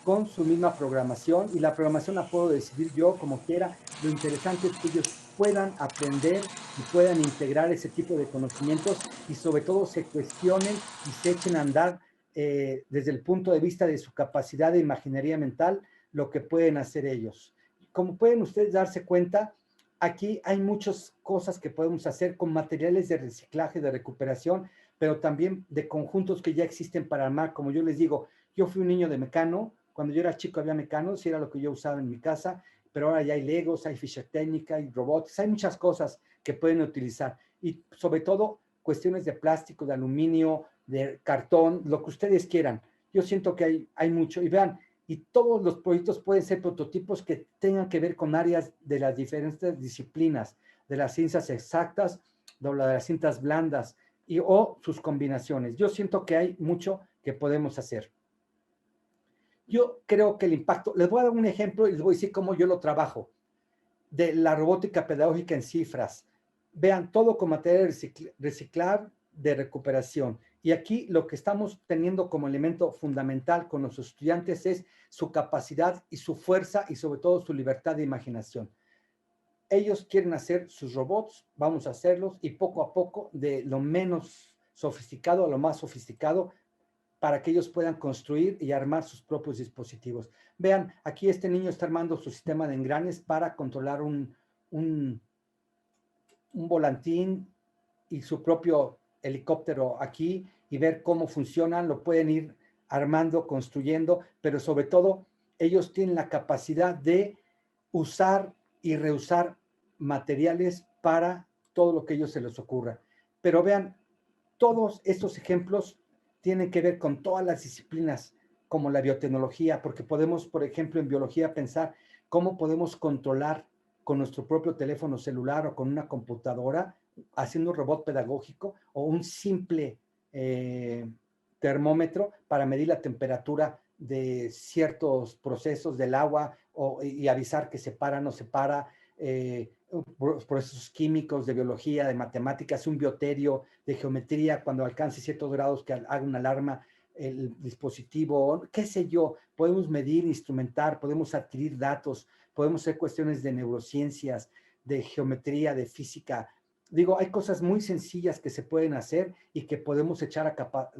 con su misma programación y la programación la puedo decidir yo como quiera. Lo interesante es que ellos puedan aprender y puedan integrar ese tipo de conocimientos y sobre todo se cuestionen y se echen a andar desde el punto de vista de su capacidad de imaginería mental, lo que pueden hacer ellos. Como pueden ustedes darse cuenta, aquí hay muchas cosas que podemos hacer con materiales de reciclaje, de recuperación, pero también de conjuntos que ya existen para armar. Como yo les digo, yo fui un niño de Mecano, cuando yo era chico había Mecanos y era lo que yo usaba en mi casa, pero ahora ya hay Legos, hay ficha técnica, hay robots, hay muchas cosas que pueden utilizar y sobre todo cuestiones de plástico, de aluminio, de cartón, lo que ustedes quieran. Yo siento que hay mucho y vean, y todos los proyectos pueden ser prototipos que tengan que ver con áreas de las diferentes disciplinas, de las ciencias exactas, de las ciencias blandas o sus combinaciones. Yo siento que hay mucho que podemos hacer. Yo creo que el impacto, les voy a dar un ejemplo y les voy a decir cómo yo lo trabajo, de la robótica pedagógica en cifras. Vean, todo con material reciclar de recuperación. Y aquí lo que estamos teniendo como elemento fundamental con los estudiantes es su capacidad y su fuerza y sobre todo su libertad de imaginación. Ellos quieren hacer sus robots, vamos a hacerlos y poco a poco, de lo menos sofisticado a lo más sofisticado, para que ellos puedan construir y armar sus propios dispositivos. Vean, aquí este niño está armando su sistema de engranes para controlar un volantín y su propio helicóptero aquí y ver cómo funcionan, lo pueden ir armando, construyendo, pero sobre todo ellos tienen la capacidad de usar y reusar materiales para todo lo que a ellos se les ocurra. Pero vean, todos estos ejemplos tienen que ver con todas las disciplinas como la biotecnología, porque podemos, por ejemplo, en biología pensar cómo podemos controlar con nuestro propio teléfono celular o con una computadora, haciendo un robot pedagógico o un simple termómetro para medir la temperatura de ciertos procesos del agua y avisar que se para, no se para, procesos químicos, de biología, de matemáticas, un bioterio, de geometría, cuando alcance ciertos grados que haga una alarma el dispositivo, qué sé yo, podemos medir, instrumentar, podemos adquirir datos, podemos hacer cuestiones de neurociencias, de geometría, de física. Digo, hay cosas muy sencillas que se pueden hacer y que podemos echar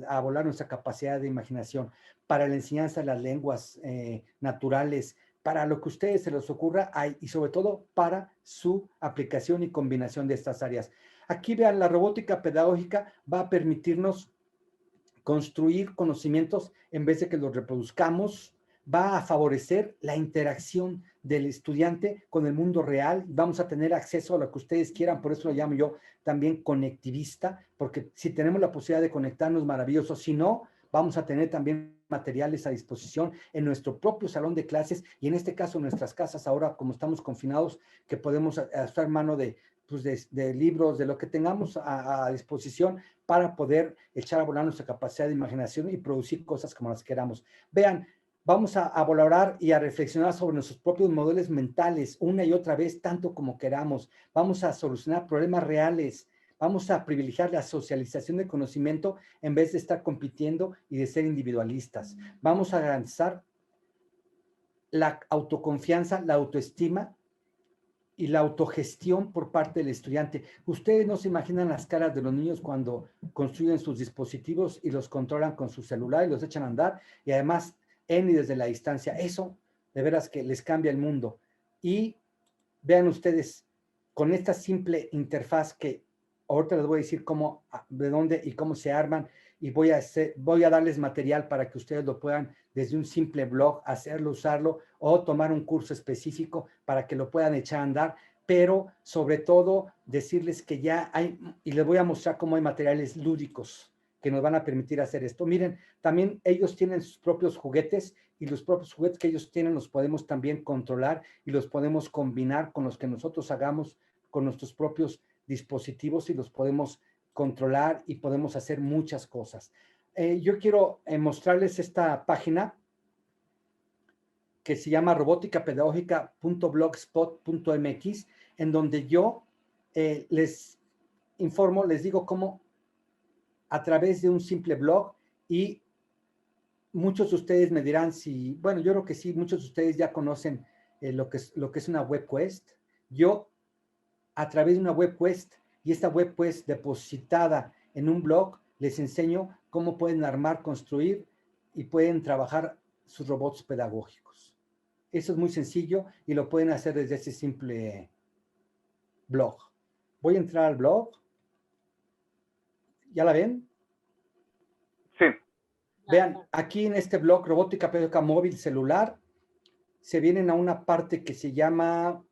a volar nuestra capacidad de imaginación para la enseñanza de las lenguas naturales, para lo que a ustedes se les ocurra, hay, y sobre todo para su aplicación y combinación de estas áreas. Aquí vean, la robótica pedagógica va a permitirnos construir conocimientos en vez de que los reproduzcamos, va a favorecer la interacción del estudiante con el mundo real, vamos a tener acceso a lo que ustedes quieran, por eso lo llamo yo también conectivista, porque si tenemos la posibilidad de conectarnos, maravilloso, si no, vamos a tener también materiales a disposición en nuestro propio salón de clases y en este caso en nuestras casas ahora como estamos confinados, que podemos estar mano pues de libros, de lo que tengamos a disposición para poder echar a volar nuestra capacidad de imaginación y producir cosas como las queramos. Vean, vamos a valorar y a reflexionar sobre nuestros propios modelos mentales una y otra vez, tanto como queramos. Vamos a solucionar problemas reales. Vamos a privilegiar la socialización de conocimiento en vez de estar compitiendo y de ser individualistas. Vamos a garantizar la autoconfianza, la autoestima y la autogestión por parte del estudiante. Ustedes no se imaginan las caras de los niños cuando construyen sus dispositivos y los controlan con su celular y los echan a andar y además en y desde la distancia. Eso de veras que les cambia el mundo. Y vean ustedes, con esta simple interfaz que ahorita les voy a decir cómo, de dónde y cómo se arman y voy a darles material para que ustedes lo puedan desde un simple blog hacerlo, usarlo o tomar un curso específico para que lo puedan echar a andar, pero sobre todo decirles que ya hay, y les voy a mostrar cómo hay materiales lúdicos que nos van a permitir hacer esto. Miren, también ellos tienen sus propios juguetes y los propios juguetes que ellos tienen los podemos también controlar y los podemos combinar con los que nosotros hagamos con nuestros propios dispositivos y los podemos controlar y podemos hacer muchas cosas. Yo quiero mostrarles esta página que se llama roboticapedagógica.blogspot.mx, en donde yo les informo, les digo cómo a través de un simple blog y muchos de ustedes me dirán si, bueno, yo creo que sí, muchos de ustedes ya conocen lo que es una web quest. Yo, a través de una web quest y esta web quest depositada en un blog, les enseño cómo pueden armar, construir y pueden trabajar sus robots pedagógicos. Eso es muy sencillo y lo pueden hacer desde ese simple blog. Voy a entrar al blog. ¿Ya la ven? Sí. Vean, aquí en este blog, Robótica Pedagógica Móvil Celular, se vienen a una parte que se llama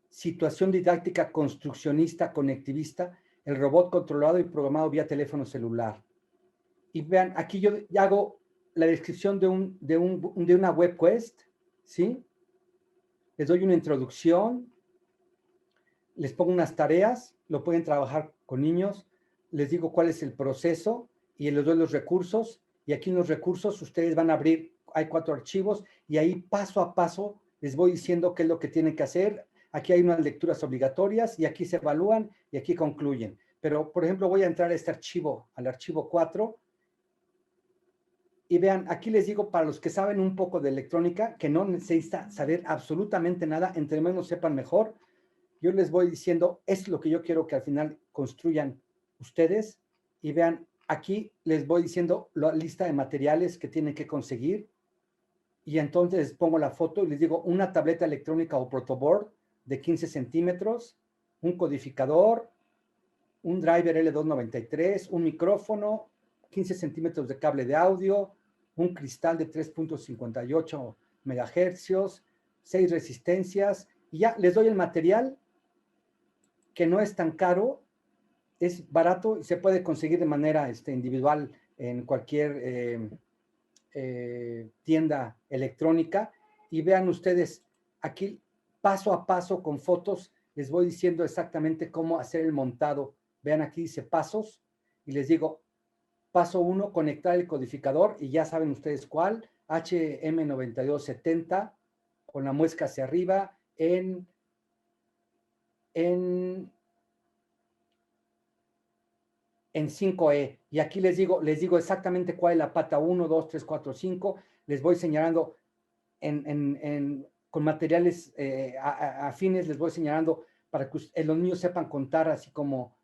Situación Didáctica Construccionista Conectivista, el robot controlado y programado vía teléfono celular. Y vean, aquí yo hago la descripción de una web quest, ¿sí? Les doy una introducción, les pongo unas tareas, lo pueden trabajar con niños, les digo cuál es el proceso y les doy los recursos. Y aquí en los recursos ustedes van a abrir, hay 4 archivos y ahí paso a paso les voy diciendo qué es lo que tienen que hacer. Aquí hay unas lecturas obligatorias y aquí se evalúan y aquí concluyen. Pero, por ejemplo, voy a entrar a este archivo, al archivo 4. Y vean, aquí les digo para los que saben un poco de electrónica, que no necesita saber absolutamente nada, entre menos sepan mejor. Yo les voy diciendo, es lo que yo quiero que al final construyan ustedes. Y vean, aquí les voy diciendo la lista de materiales que tienen que conseguir. Y entonces les pongo la foto y les digo una tableta electrónica o protoboard de 15 centímetros, un codificador, un driver L293, un micrófono, 15 centímetros de cable de audio, un cristal de 3.58 megahercios, 6 resistencias, y ya les doy el material que no es tan caro, es barato y se puede conseguir de manera individual en cualquier tienda electrónica. Y vean ustedes, aquí paso a paso con fotos, les voy diciendo exactamente cómo hacer el montado. Vean aquí dice pasos y les digo, Paso 1, conectar el codificador, y ya saben ustedes cuál, HM9270, con la muesca hacia arriba, en 5E. Y aquí les digo exactamente cuál es la pata 1, 2, 3, 4, 5. Les voy señalando con materiales afines, les voy señalando para que los niños sepan contar así como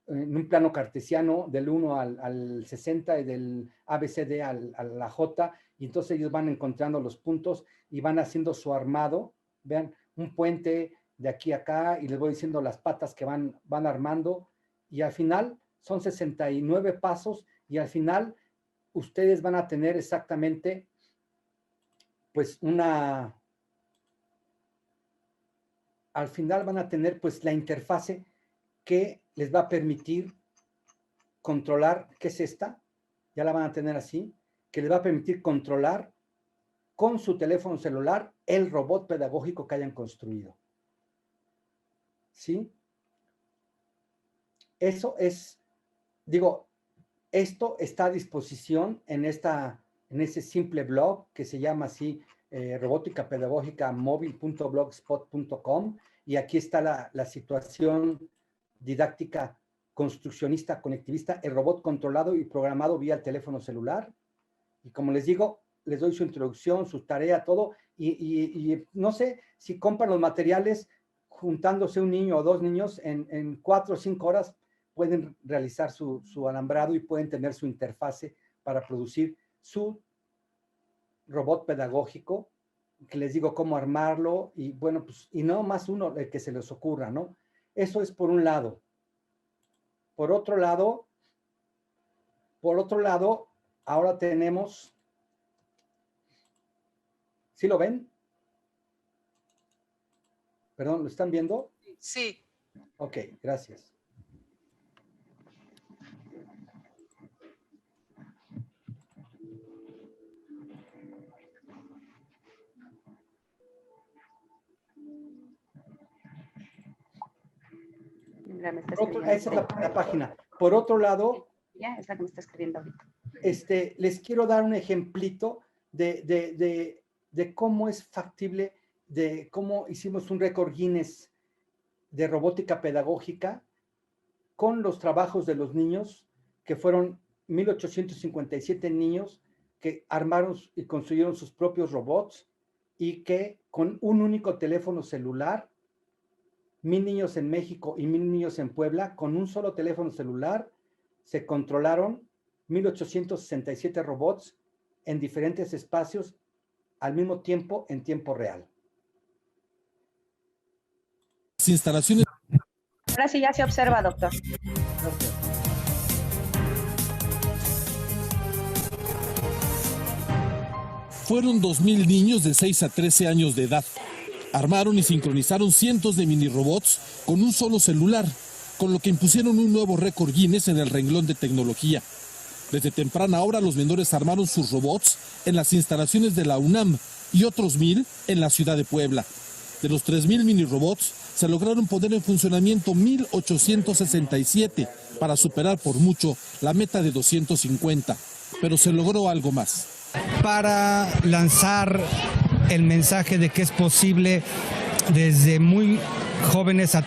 en un plano cartesiano del 1 al 60 y del ABCD a la J, y entonces ellos van encontrando los puntos y van haciendo su armado. Vean, un puente de aquí a acá, y les voy diciendo las patas que van armando, y al final son 69 pasos, y al final ustedes van a tener exactamente pues al final van a tener pues la interfase que les va a permitir controlar, ¿qué es esta? Ya la van a tener así, que les va a permitir controlar con su teléfono celular el robot pedagógico que hayan construido. ¿Sí? Eso es, digo, esto está a disposición en ese simple blog que se llama así, robótica pedagógica móvil.blogspot.com, y aquí está la situación didáctica construccionista conectivista, el robot controlado y programado vía el teléfono celular. Y como les digo, les doy su introducción, su tarea, todo, y no sé si compran los materiales, juntándose un niño o dos niños, en 4 o 5 horas pueden realizar su alambrado y pueden tener su interfase para producir su robot pedagógico, que les digo cómo armarlo, y bueno, pues, y no más uno el que se les ocurra, ¿no? Eso es por un lado. Por otro lado, ahora tenemos, ¿sí lo ven? Perdón, ¿lo están viendo? Sí. Ok, gracias. Esa es la página. Por otro lado, Ya, es la que me está escribiendo ahorita. les quiero dar un ejemplito de cómo es factible, de cómo hicimos un récord Guinness de robótica pedagógica con los trabajos de los niños, que fueron 1857 niños que armaron y construyeron sus propios robots, y que con un único teléfono celular, 1000 niños en México y 1000 niños en Puebla, con un solo teléfono celular, se controlaron 1867 robots en diferentes espacios al mismo tiempo, en tiempo real. Las instalaciones. Ahora sí ya se observa, doctor. Gracias. Fueron 2000 niños de 6 a 13 años de edad. Armaron y sincronizaron cientos de mini robots con un solo celular, con lo que impusieron un nuevo récord Guinness en el renglón de tecnología. Desde temprana hora los menores armaron sus robots en las instalaciones de la UNAM y otros 1000 en la ciudad de Puebla. De los 3000 mini robots se lograron poner en funcionamiento 1867 para superar por mucho la meta de 250. Pero se logró algo más. Para lanzar el mensaje de que es posible desde muy jóvenes a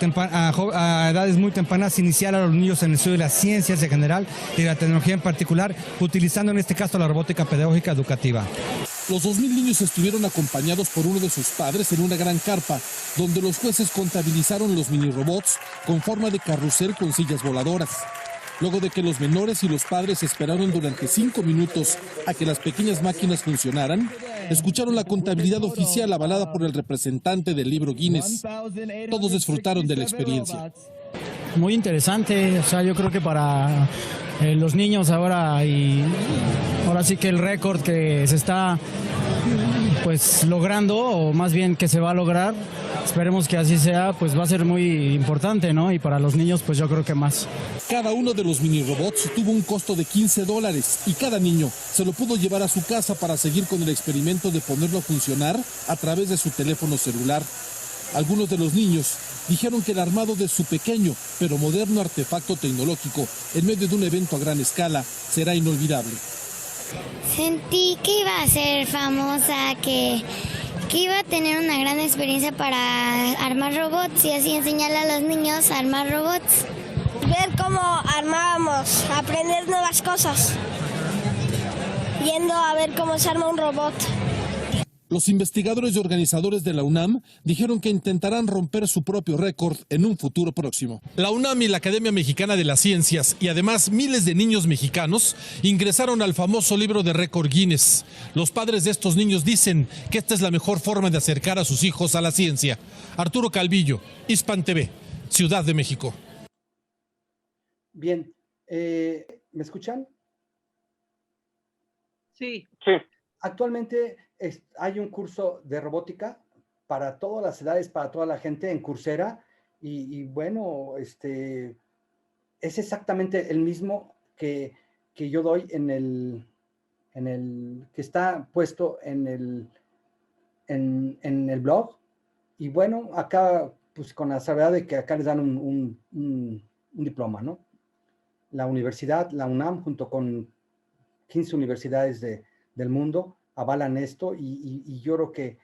edades muy tempranas iniciar a los niños en el estudio de las ciencias en general y de la tecnología en particular, utilizando en este caso la robótica pedagógica educativa. Los 2000 niños estuvieron acompañados por uno de sus padres en una gran carpa, donde los jueces contabilizaron los mini robots con forma de carrusel con sillas voladoras. Luego de que los menores y los padres esperaron durante 5 minutos a que las pequeñas máquinas funcionaran, escucharon la contabilidad oficial avalada por el representante del libro Guinness. Todos disfrutaron de la experiencia. Muy interesante, o sea, yo creo que para los niños ahora, y ahora sí que el récord que se está pues logrando, o más bien que se va a lograr, esperemos que así sea, pues va a ser muy importante, ¿no? Y para los niños, pues yo creo que más. Cada uno de los mini robots tuvo un costo de $15 y cada niño se lo pudo llevar a su casa para seguir con el experimento de ponerlo a funcionar a través de su teléfono celular. Algunos de los niños dijeron que el armado de su pequeño pero moderno artefacto tecnológico en medio de un evento a gran escala será inolvidable. Sentí que iba a ser famosa, que iba a tener una gran experiencia para armar robots y así enseñarle a los niños a armar robots. Ver cómo armábamos, aprender nuevas cosas, yendo a ver cómo se arma un robot. Los investigadores y organizadores de la UNAM dijeron que intentarán romper su propio récord en un futuro próximo. La UNAM y la Academia Mexicana de las Ciencias y además miles de niños mexicanos ingresaron al famoso libro de récord Guinness. Los padres de estos niños dicen que esta es la mejor forma de acercar a sus hijos a la ciencia. Arturo Calvillo, Hispan TV, Ciudad de México. Bien, ¿me escuchan? Sí. Sí. Actualmente hay un curso de robótica para todas las edades, para toda la gente en Coursera y bueno, es exactamente el mismo que yo doy en el que está puesto en el blog. Y bueno, acá pues con la salvedad de que acá les dan un diploma, ¿no? La universidad, la UNAM, junto con 15 universidades del mundo, avalan esto y yo creo que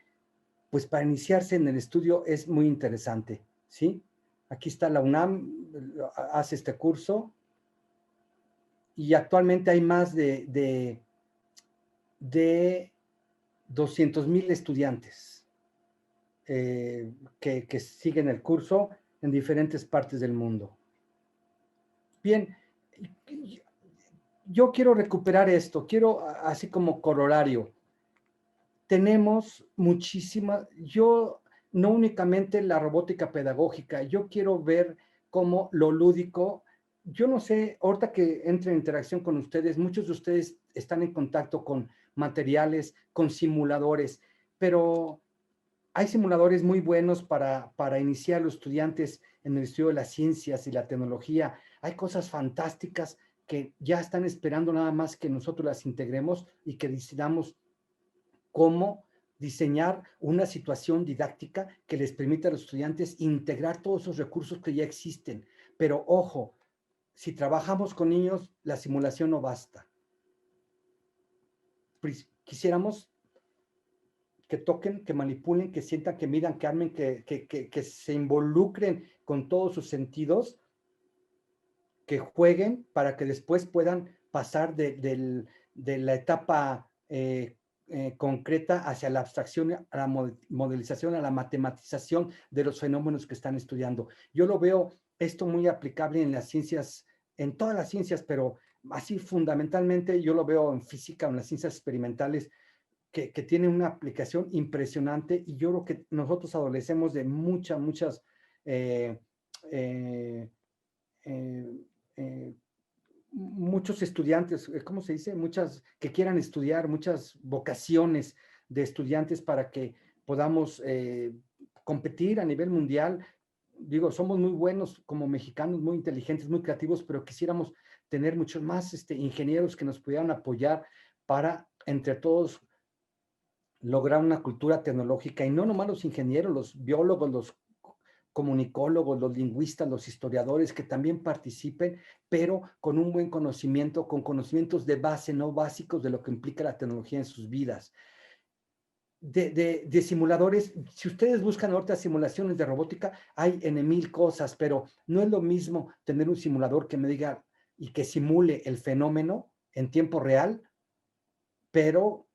pues para iniciarse en el estudio es muy interesante, ¿sí? Aquí está la UNAM, hace este curso y actualmente hay más de 200,000 estudiantes que siguen el curso en diferentes partes del mundo. Bien, yo quiero recuperar esto, quiero así como corolario. Tenemos muchísimas, yo no únicamente la robótica pedagógica, yo quiero ver cómo lo lúdico, yo no sé, ahorita que entre en interacción con ustedes, muchos de ustedes están en contacto con materiales, con simuladores, pero hay simuladores muy buenos para iniciar a los estudiantes en el estudio de las ciencias y la tecnología. Hay cosas fantásticas que ya están esperando nada más que nosotros las integremos y que decidamos cómo diseñar una situación didáctica que les permita a los estudiantes integrar todos esos recursos que ya existen. Pero ojo, si trabajamos con niños, la simulación no basta. Quisiéramos que toquen, que manipulen, que sientan, que miran, que armen, que se involucren con todos sus sentidos, que jueguen para que después puedan pasar de la etapa concreta hacia la abstracción, a la modelización, a la matematización de los fenómenos que están estudiando. Yo lo veo esto muy aplicable en las ciencias, en todas las ciencias, pero así fundamentalmente yo lo veo en física, en las ciencias experimentales, que tiene una aplicación impresionante y yo creo que nosotros adolecemos de muchas muchos estudiantes, ¿cómo se dice? Muchas que quieran estudiar, muchas vocaciones de estudiantes para que podamos competir a nivel mundial. Digo, somos muy buenos como mexicanos, muy inteligentes, muy creativos, pero quisiéramos tener muchos más ingenieros que nos pudieran apoyar para, entre todos, lograr una cultura tecnológica, y no nomás los ingenieros, los biólogos, los comunicólogos, los lingüistas, los historiadores que también participen, pero con un buen conocimiento, con conocimientos de base, no básicos, de lo que implica la tecnología en sus vidas. De simuladores, si ustedes buscan ahorita simulaciones de robótica, hay en 1000 cosas, pero no es lo mismo tener un simulador que me diga y que simule el fenómeno en tiempo real, pero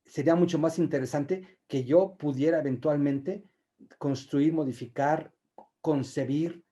sería mucho más interesante que yo pudiera eventualmente construir, modificar, concebir,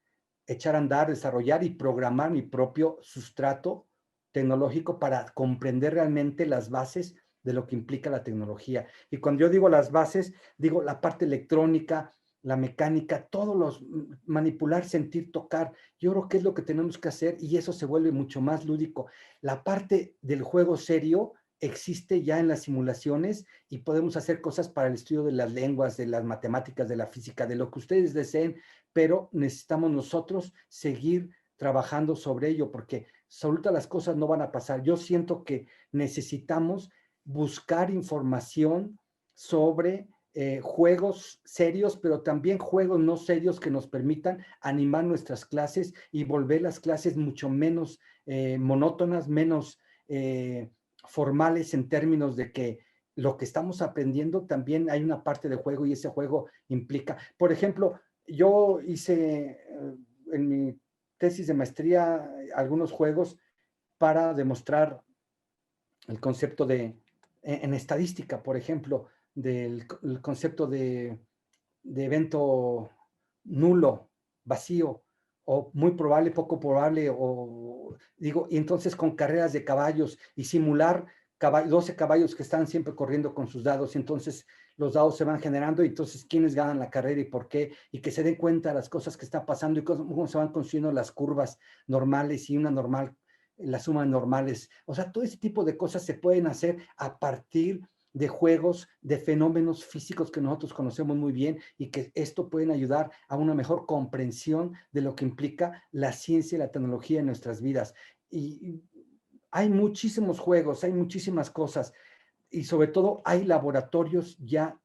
echar a andar, desarrollar y programar mi propio sustrato tecnológico para comprender realmente las bases de lo que implica la tecnología. Y cuando yo digo las bases, digo la parte electrónica, la mecánica, todos los manipular, sentir, tocar. Yo creo que es lo que tenemos que hacer y eso se vuelve mucho más lúdico. La parte del juego serio existe ya en las simulaciones y podemos hacer cosas para el estudio de las lenguas, de las matemáticas, de la física, de lo que ustedes deseen, pero necesitamos nosotros seguir trabajando sobre ello porque solitas las cosas no van a pasar. Yo siento que necesitamos buscar información sobre juegos serios, pero también juegos no serios que nos permitan animar nuestras clases y volver las clases mucho menos monótonas, menos formales en términos de que lo que estamos aprendiendo también hay una parte de juego y ese juego implica. Por ejemplo, yo hice en mi tesis de maestría algunos juegos para demostrar el concepto en estadística, por ejemplo, del el concepto de evento nulo, vacío, o muy probable, poco probable, o digo, y entonces con carreras de caballos y simular 12 caballos que están siempre corriendo con sus dados, y entonces los dados se van generando, y entonces quiénes ganan la carrera y por qué, y que se den cuenta de las cosas que están pasando y cómo se van construyendo las curvas normales y una normal, las sumas normales. O sea, todo ese tipo de cosas se pueden hacer a partir de juegos, de fenómenos físicos que nosotros conocemos muy bien y que esto pueden ayudar a una mejor comprensión de lo que implica la ciencia y la tecnología en nuestras vidas. Y hay muchísimos juegos, hay muchísimas cosas y sobre todo hay laboratorios ya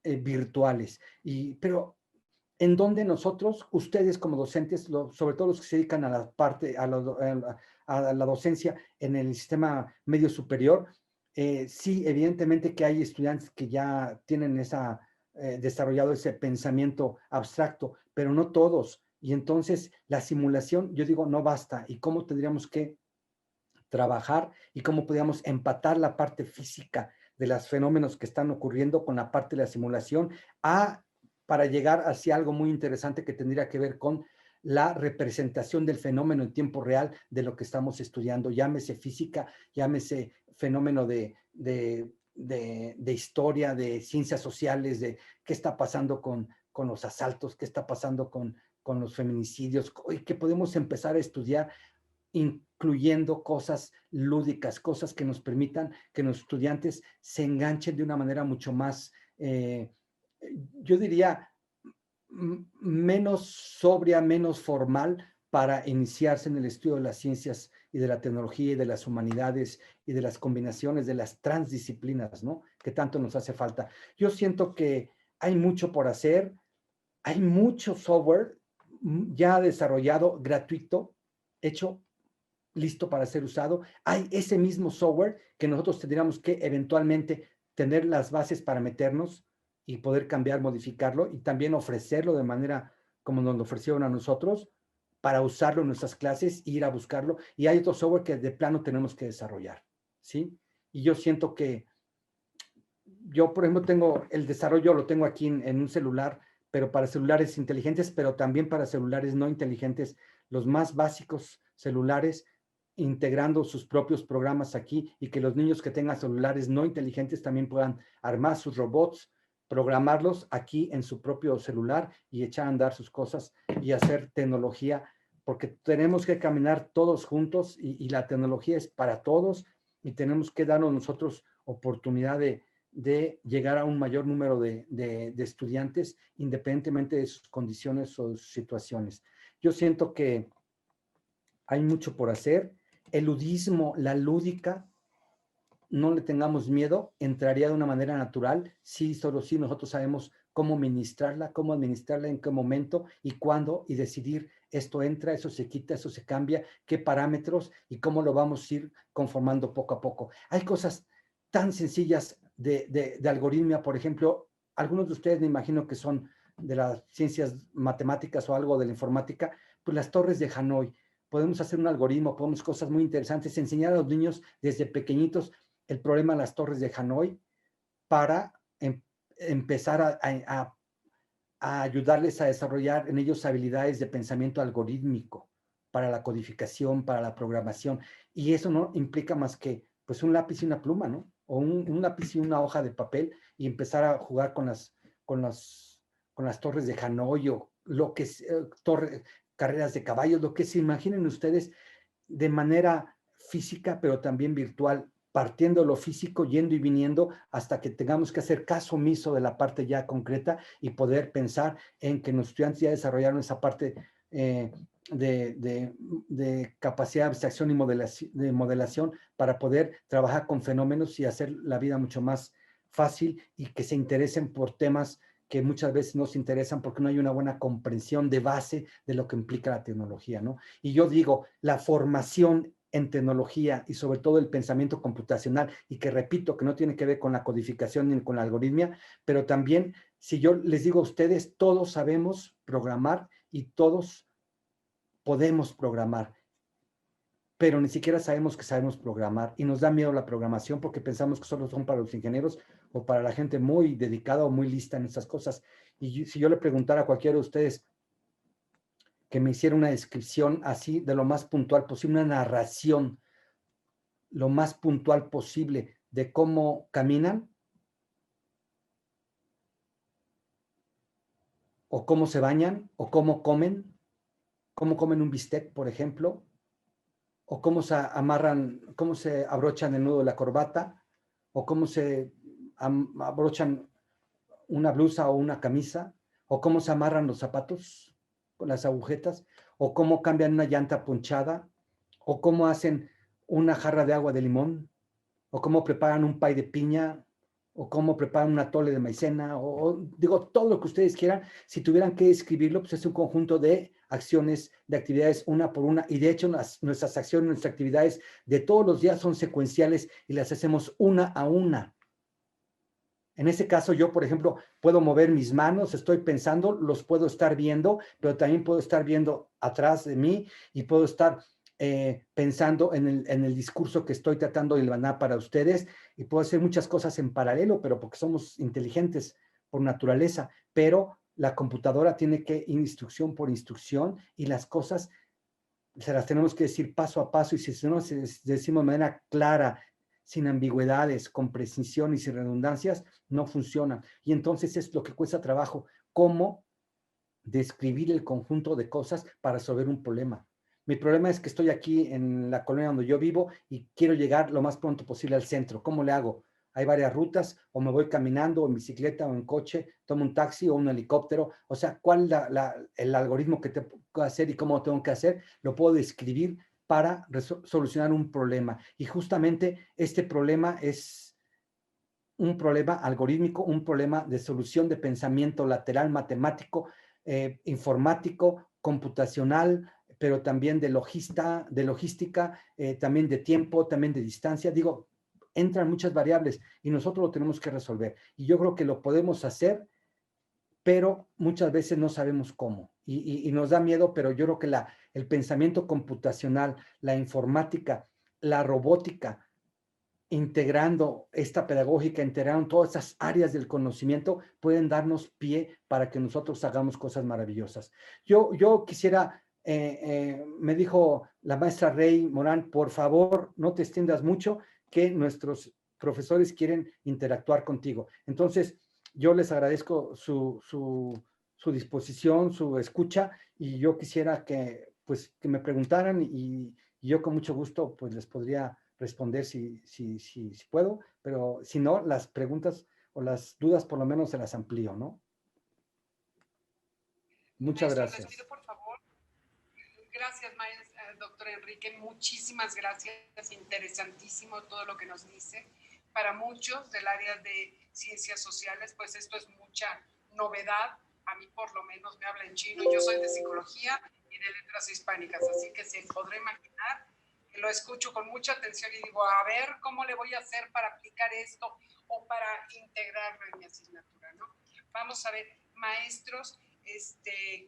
virtuales. Pero en donde nosotros, ustedes como docentes, sobre todo los que se dedican a la parte, a la docencia en el sistema medio superior, sí, evidentemente que hay estudiantes que ya tienen desarrollado ese pensamiento abstracto, pero no todos. Y entonces la simulación, yo digo, no basta. ¿Y cómo tendríamos que trabajar y cómo podríamos empatar la parte física de los fenómenos que están ocurriendo con la parte de la simulación para llegar hacia algo muy interesante que tendría que ver con la representación del fenómeno en tiempo real de lo que estamos estudiando, llámese física, llámese fenómeno de historia, de ciencias sociales, de qué está pasando con los asaltos, qué está pasando con los feminicidios, y que podemos empezar a estudiar incluyendo cosas lúdicas, cosas que nos permitan que los estudiantes se enganchen de una manera mucho más, yo diría, menos sobria, menos formal para iniciarse en el estudio de las ciencias y de la tecnología y de las humanidades y de las combinaciones de las transdisciplinas, ¿no? Que tanto nos hace falta. Yo siento que hay mucho por hacer, hay mucho software ya desarrollado, gratuito, hecho, listo para ser usado. Hay ese mismo software que nosotros tendríamos que eventualmente tener las bases para meternos y poder cambiar, modificarlo y también ofrecerlo de manera como nos lo ofrecieron a nosotros para usarlo en nuestras clases e ir a buscarlo. Y hay otro software que de plano tenemos que desarrollar, ¿sí? Y yo siento que yo, por ejemplo, tengo el desarrollo, lo tengo aquí en un celular, pero para celulares inteligentes, pero también para celulares no inteligentes, los más básicos celulares, integrando sus propios programas aquí y que los niños que tengan celulares no inteligentes también puedan armar sus robots, programarlos aquí en su propio celular y echar a andar sus cosas y hacer tecnología, porque tenemos que caminar todos juntos y la tecnología es para todos y tenemos que darnos nosotros oportunidad de llegar a un mayor número de estudiantes independientemente de sus condiciones o sus situaciones. Yo siento que hay mucho por hacer. El ludismo, la lúdica, no le tengamos miedo, entraría de una manera natural, sí, solo sí nosotros sabemos cómo administrarla, en qué momento y cuándo, y decidir esto entra, eso se quita, eso se cambia, qué parámetros y cómo lo vamos a ir conformando poco a poco. Hay cosas tan sencillas de algoritmia, por ejemplo, algunos de ustedes me imagino que son de las ciencias matemáticas o algo de la informática, pues las torres de Hanói. Podemos hacer un algoritmo, podemos cosas muy interesantes, enseñar a los niños desde pequeñitos el problema de las torres de Hanói para empezar a ayudarles a desarrollar en ellos habilidades de pensamiento algorítmico para la codificación, para la programación. Y eso no implica más que pues un lápiz y una pluma, ¿no? O un lápiz y una hoja de papel y empezar a jugar con las torres de Hanói o lo que es carreras de caballos, lo que se imaginen ustedes de manera física, pero también virtual, partiendo de lo físico, yendo y viniendo hasta que tengamos que hacer caso omiso de la parte ya concreta y poder pensar en que los estudiantes ya desarrollaron esa parte de capacidad de abstracción y de modelación para poder trabajar con fenómenos y hacer la vida mucho más fácil y que se interesen por temas que muchas veces no se interesan porque no hay una buena comprensión de base de lo que implica la tecnología, ¿no? Y yo digo, la formación en tecnología y sobre todo el pensamiento computacional, y que repito que no tiene que ver con la codificación ni con la algoritmia, pero también, si yo les digo a ustedes, todos sabemos programar y todos podemos programar, pero ni siquiera sabemos que sabemos programar y nos da miedo la programación porque pensamos que solo son para los ingenieros o para la gente muy dedicada o muy lista en estas cosas. Y si yo le preguntara a cualquiera de ustedes que me hiciera una descripción así de lo más puntual posible, una narración lo más puntual posible de cómo caminan o cómo se bañan o cómo comen un bistec, por ejemplo, o cómo se amarran, cómo se abrochan el nudo de la corbata, o cómo se abrochan una blusa o una camisa, o cómo se amarran los zapatos con las agujetas, o cómo cambian una llanta ponchada, o cómo hacen una jarra de agua de limón, o cómo preparan un pay de piña, o cómo preparan un atole de maicena, o digo, todo lo que ustedes quieran. Si tuvieran que escribirlo, pues es un conjunto de acciones, de actividades una por una, y de hecho nuestras acciones, nuestras actividades de todos los días son secuenciales y las hacemos una a una. En ese caso, yo, por ejemplo, puedo mover mis manos, estoy pensando, los puedo estar viendo, pero también puedo estar viendo atrás de mí y puedo estar pensando en el discurso que estoy tratando de hilvanar para ustedes, y puedo hacer muchas cosas en paralelo, pero porque somos inteligentes por naturaleza, pero la computadora tiene que ir instrucción por instrucción y las cosas se las tenemos que decir paso a paso, y si no decimos de manera clara, sin ambigüedades, con precisión y sin redundancias, no funcionan. Y entonces es lo que cuesta trabajo, cómo describir el conjunto de cosas para resolver un problema. Mi problema es que estoy aquí en la colonia donde yo vivo y quiero llegar lo más pronto posible al centro. ¿Cómo le hago? Hay varias rutas, o me voy caminando, o en bicicleta, o en coche, tomo un taxi o un helicóptero. O sea, ¿cuál es el algoritmo que tengo que hacer y cómo lo tengo que hacer? Lo puedo describir para solucionar un problema. Y justamente este problema es un problema algorítmico, un problema de solución de pensamiento lateral, matemático, informático, computacional, pero también de logística, también de tiempo, también de distancia. Digo, entran muchas variables y nosotros lo tenemos que resolver. Y yo creo que lo podemos hacer, pero muchas veces no sabemos cómo. Y nos da miedo, pero yo creo que el pensamiento computacional, la informática, la robótica, integrando esta pedagógica, integrando todas esas áreas del conocimiento, pueden darnos pie para que nosotros hagamos cosas maravillosas. Yo quisiera, me dijo la maestra Rey Morán, por favor, no te extiendas mucho, que nuestros profesores quieren interactuar contigo. Entonces, yo les agradezco su disposición, su escucha, y yo quisiera que me preguntaran, y yo con mucho gusto pues les podría responder si puedo, pero si no, las preguntas o las dudas por lo menos se las amplío, ¿no? Muchas Maestro, gracias. les pido por favor. Gracias, doctor Enrique. Muchísimas gracias. Interesantísimo todo lo que nos dice. Para muchos del área de ciencias sociales, pues esto es mucha novedad. A mí por lo menos me habla en chino. Yo soy de psicología y de letras hispánicas, así que se podrá imaginar que lo escucho con mucha atención y digo, a ver cómo le voy a hacer para aplicar esto o para integrarlo en mi asignatura, ¿no? Vamos a ver, maestros,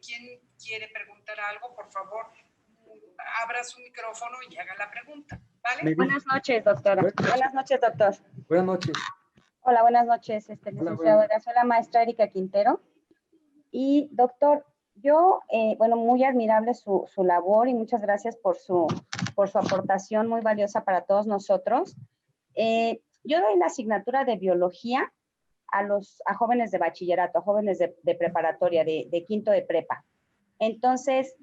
¿quién quiere preguntar algo? Por favor, abra su micrófono y haga la pregunta, ¿vale? Buenas noches, doctora. Buenas noches, doctor. Buenas noches. Hola, buenas noches, licenciado. Soy la maestra Erika Quintero. Y, doctor, yo, bueno, muy admirable su labor y muchas gracias por su aportación muy valiosa para todos nosotros. Yo doy la asignatura de biología a jóvenes de bachillerato, a jóvenes de preparatoria, de quinto de prepa. Entonces,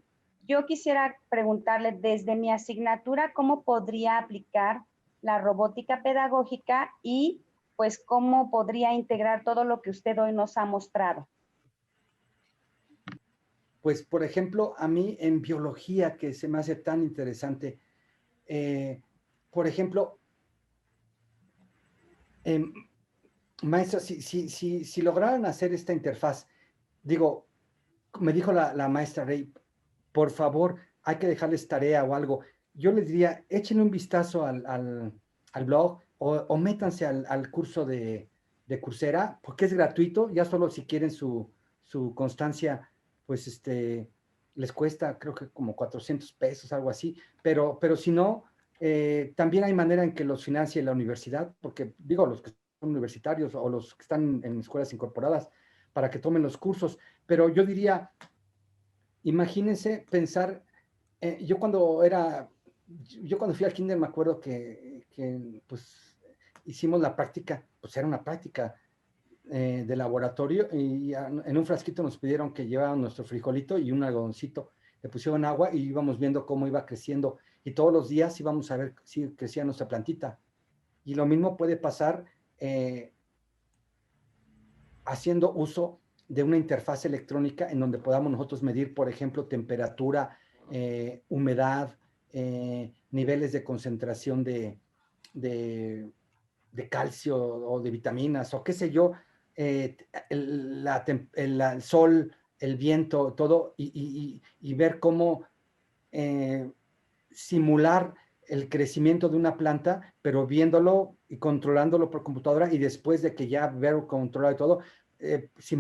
yo quisiera preguntarle desde mi asignatura cómo podría aplicar la robótica pedagógica y pues cómo podría integrar todo lo que usted hoy nos ha mostrado. Pues, por ejemplo, a mí en biología, que se me hace tan interesante, por ejemplo, Maestra, si lograran hacer esta interfaz, digo, me dijo la maestra Rey, por favor, hay que dejarles tarea o algo. Yo les diría, échenle un vistazo al blog o métanse al curso de Coursera, porque es gratuito, ya solo si quieren su constancia, pues les cuesta creo que como 400 pesos, algo así, pero si no, también hay manera en que los financie la universidad, porque digo, los que son universitarios o los que están en escuelas incorporadas, para que tomen los cursos, pero yo diría, imagínense pensar, yo cuando fui al kinder me acuerdo que pues hicimos la práctica, pues era una práctica de laboratorio y en un frasquito nos pidieron que lleváramos nuestro frijolito y un algodoncito, le pusieron agua y íbamos viendo cómo iba creciendo y todos los días íbamos a ver si crecía nuestra plantita. Y lo mismo puede pasar haciendo uso de una interfaz electrónica en donde podamos nosotros medir, por ejemplo, temperatura, humedad, niveles de concentración de calcio o de vitaminas o qué sé yo, el sol, el viento, todo, y ver cómo simular el crecimiento de una planta, pero viéndolo y controlándolo por computadora y después de que ya ver controlado y todo,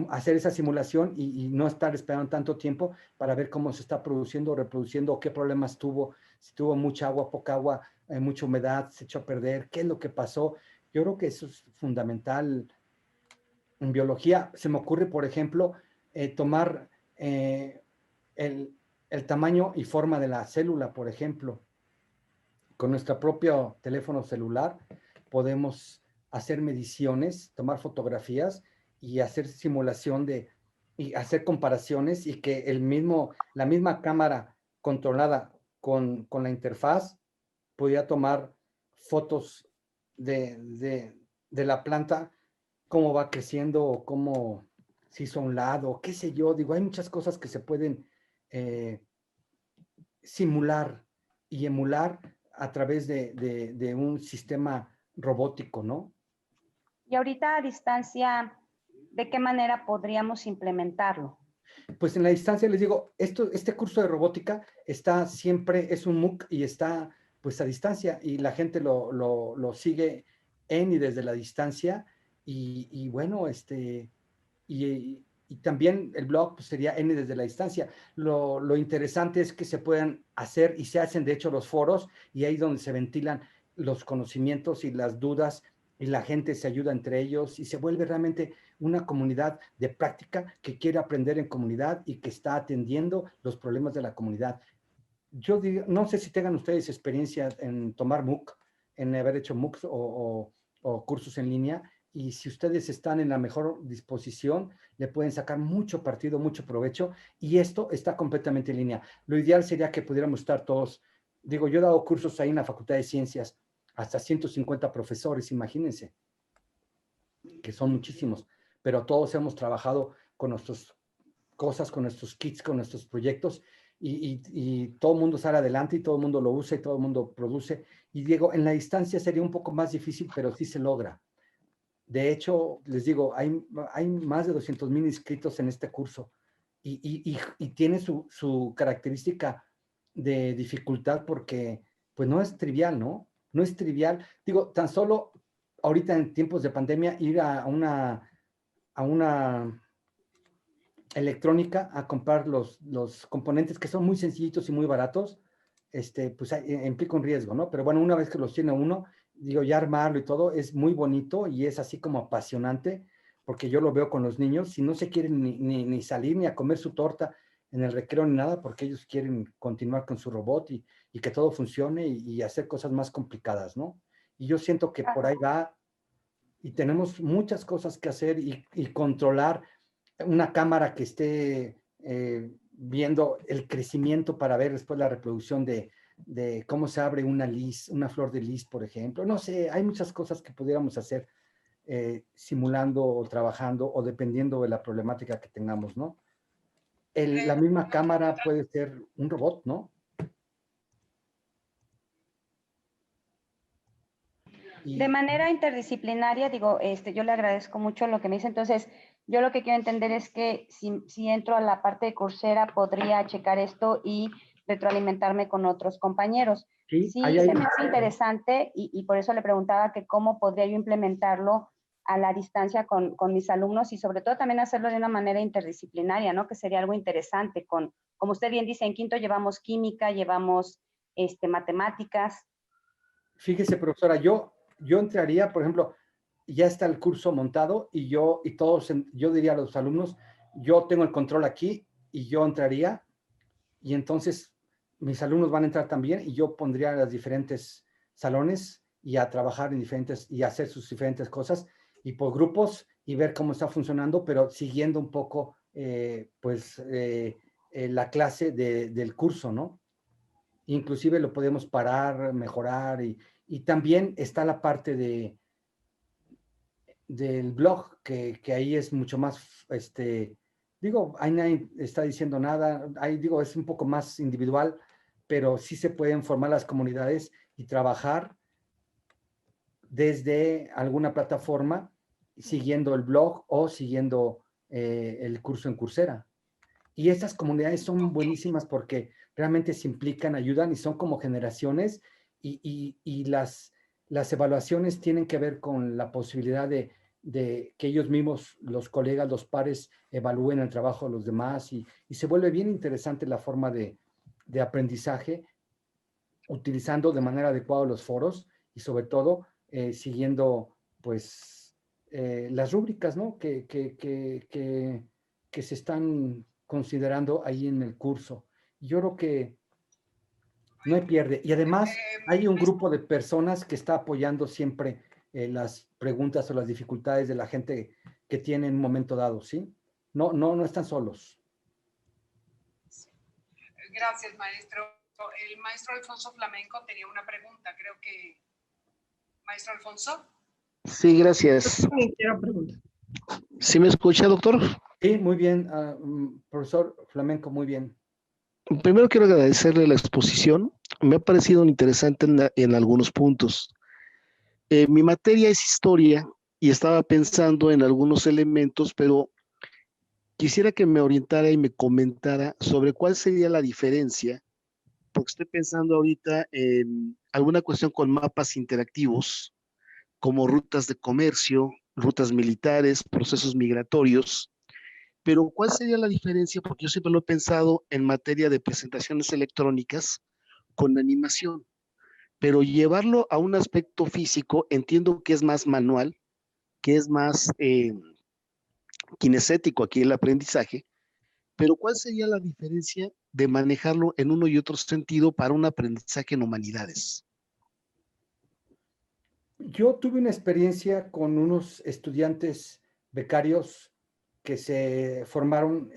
hacer esa simulación y no estar esperando tanto tiempo para ver cómo se está produciendo o reproduciendo, qué problemas tuvo, si tuvo mucha agua, poca agua, mucha humedad, se echó a perder, qué es lo que pasó. Yo creo que eso es fundamental en biología. Se me ocurre, por ejemplo, tomar el tamaño y forma de la célula, por ejemplo. Con nuestro propio teléfono celular podemos hacer mediciones, tomar fotografías y hacer simulación y hacer comparaciones y que la misma cámara controlada con la interfaz podía tomar fotos de la planta, cómo va creciendo o cómo se hizo a un lado, qué sé yo. Digo, hay muchas cosas que se pueden simular y emular a través de un sistema robótico, ¿no? Y ahorita a distancia, ¿de qué manera podríamos implementarlo? Pues en la distancia les digo, este curso de robótica está siempre, es un MOOC y está pues a distancia y la gente lo sigue en y desde la distancia y bueno, y también el blog pues, sería N desde la distancia. Lo interesante es que se puedan hacer y se hacen de hecho los foros y ahí es donde se ventilan los conocimientos y las dudas y la gente se ayuda entre ellos y se vuelve realmente una comunidad de práctica que quiere aprender en comunidad y que está atendiendo los problemas de la comunidad. Yo digo, no sé si tengan ustedes experiencia en tomar MOOC, en haber hecho MOOCs o cursos en línea, y si ustedes están en la mejor disposición, le pueden sacar mucho partido, mucho provecho, y esto está completamente en línea. Lo ideal sería que pudiéramos estar todos, digo, yo he dado cursos ahí en la Facultad de Ciencias, hasta 150 profesores, imagínense, que son muchísimos, pero todos hemos trabajado con nuestras cosas, con nuestros kits, con nuestros proyectos, y todo el mundo sale adelante y todo el mundo lo usa y todo el mundo produce. Y Diego, en la distancia sería un poco más difícil, pero sí se logra. De hecho, les digo, hay más de 200,000 inscritos en este curso y tiene su característica de dificultad porque pues no es trivial, ¿no? No es trivial. Digo, tan solo ahorita en tiempos de pandemia ir a una electrónica a comprar los componentes que son muy sencillitos y muy baratos, pues implica un riesgo, ¿no? Pero bueno, una vez que los tiene uno, digo, ya armarlo y todo es muy bonito y es así como apasionante, porque yo lo veo con los niños y no se quieren ni salir ni a comer su torta en el recreo ni nada, porque ellos quieren continuar con su robot y que todo funcione y hacer cosas más complicadas, ¿no? Y yo siento que por ahí va y tenemos muchas cosas que hacer y controlar una cámara que esté viendo el crecimiento para ver después la reproducción de cómo se abre una flor de lis, por ejemplo. No sé, hay muchas cosas que pudiéramos hacer simulando o trabajando o dependiendo de la problemática que tengamos, ¿no? La misma cámara puede ser un robot, ¿no? De manera interdisciplinaria, digo, yo le agradezco mucho lo que me dice. Entonces, yo lo que quiero entender es que si entro a la parte de Coursera, podría checar esto y retroalimentarme con otros compañeros. Sí, Sí, ahí se hay. me hace interesante y por eso le preguntaba que cómo podría yo implementarlo a la distancia con mis alumnos y sobre todo también hacerlo de una manera interdisciplinaria, ¿no? Que sería algo interesante. Como usted bien dice, en quinto llevamos química, llevamos matemáticas. Fíjese, profesora, yo entraría, por ejemplo, ya está el curso montado y yo diría a los alumnos, yo tengo el control aquí y yo entraría y entonces mis alumnos van a entrar también y yo pondría los diferentes salones y a trabajar en diferentes y hacer sus diferentes cosas y por grupos y ver cómo está funcionando, pero siguiendo un poco la clase del curso, ¿no? Inclusive lo podemos parar, mejorar y también está la parte del blog, que ahí es mucho más, digo, ahí nadie está diciendo nada, ahí digo, es un poco más individual, pero sí se pueden formar las comunidades y trabajar desde alguna plataforma, siguiendo el blog o siguiendo el curso en Coursera. Y estas comunidades son buenísimas porque realmente se implican, ayudan y son como generaciones y las evaluaciones tienen que ver con la posibilidad de que ellos mismos, los colegas, los pares, evalúen el trabajo de los demás y se vuelve bien interesante la forma de aprendizaje utilizando de manera adecuada los foros y sobre todo siguiendo pues las rúbricas, ¿no? que se están considerando ahí en el curso. Yo creo que no hay pierde. Y además hay un grupo de personas que está apoyando siempre las preguntas o las dificultades de la gente que tiene en un momento dado, ¿sí? No están solos. Gracias, maestro. El maestro Alfonso Flamenco tenía una pregunta, creo que... Maestro Alfonso. Sí, gracias. Yo también quiero preguntar. ¿Sí me escucha, doctor? Sí, muy bien, profesor Flamenco, muy bien. Primero quiero agradecerle la exposición. Me ha parecido interesante en algunos puntos. Mi materia es historia y estaba pensando en algunos elementos, pero quisiera que me orientara y me comentara sobre cuál sería la diferencia, porque estoy pensando ahorita en alguna cuestión con mapas interactivos, como rutas de comercio, rutas militares, procesos migratorios. Pero ¿cuál sería la diferencia? Porque yo siempre lo he pensado en materia de presentaciones electrónicas con animación, pero llevarlo a un aspecto físico, entiendo que es más manual, que es más kinestético aquí el aprendizaje, pero ¿cuál sería la diferencia de manejarlo en uno y otro sentido para un aprendizaje en humanidades? Yo tuve una experiencia con unos estudiantes becarios que se formaron,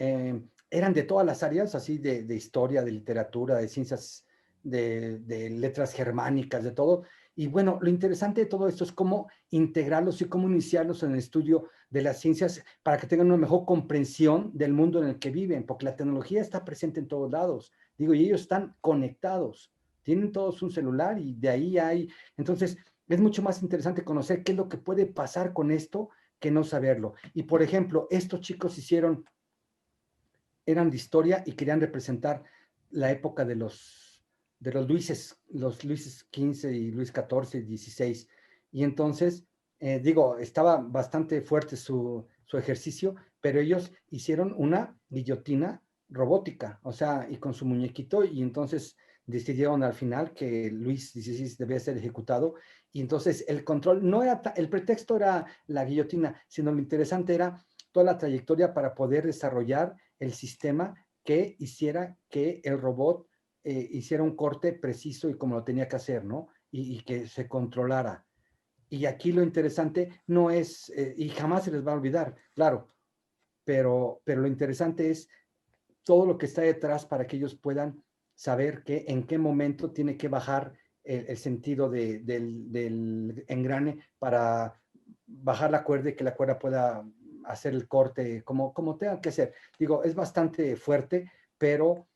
eran de todas las áreas, así de historia, de literatura, de ciencias, de letras germánicas, de todo. Y bueno, lo interesante de todo esto es cómo integrarlos y cómo iniciarlos en el estudio de las ciencias para que tengan una mejor comprensión del mundo en el que viven, porque la tecnología está presente en todos lados. Digo, y ellos están conectados, tienen todos un celular y de ahí hay... Entonces, es mucho más interesante conocer qué es lo que puede pasar con esto que no saberlo. Y por ejemplo, estos chicos eran de historia y querían representar la época de los Luises XV y Luis XIV y XVI. Y entonces, estaba bastante fuerte su ejercicio, pero ellos hicieron una guillotina robótica, o sea, y con su muñequito, y entonces decidieron al final que Luis XVI debía ser ejecutado, y entonces el control no era, el pretexto era la guillotina, sino lo interesante era toda la trayectoria para poder desarrollar el sistema que hiciera que el robot hiciera un corte preciso y como lo tenía que hacer, ¿no? Y que se controlara. Y aquí lo interesante no es, y jamás se les va a olvidar, claro, pero lo interesante es todo lo que está detrás para que ellos puedan saber que en qué momento tiene que bajar el sentido del engrane para bajar la cuerda y que la cuerda pueda hacer el corte como tenga que ser. Digo, es bastante fuerte, pero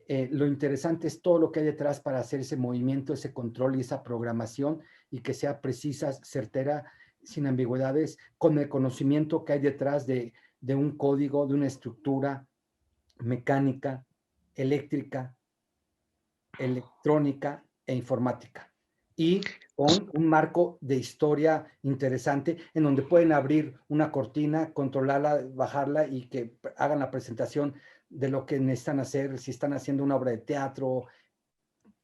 lo interesante es todo lo que hay detrás para hacer ese movimiento, ese control y esa programación y que sea precisa, certera, sin ambigüedades, con el conocimiento que hay detrás de un código, de una estructura mecánica, eléctrica, electrónica e informática. Y con un marco de historia interesante en donde pueden abrir una cortina, controlarla, bajarla y que hagan la presentación de lo que necesitan hacer, si están haciendo una obra de teatro.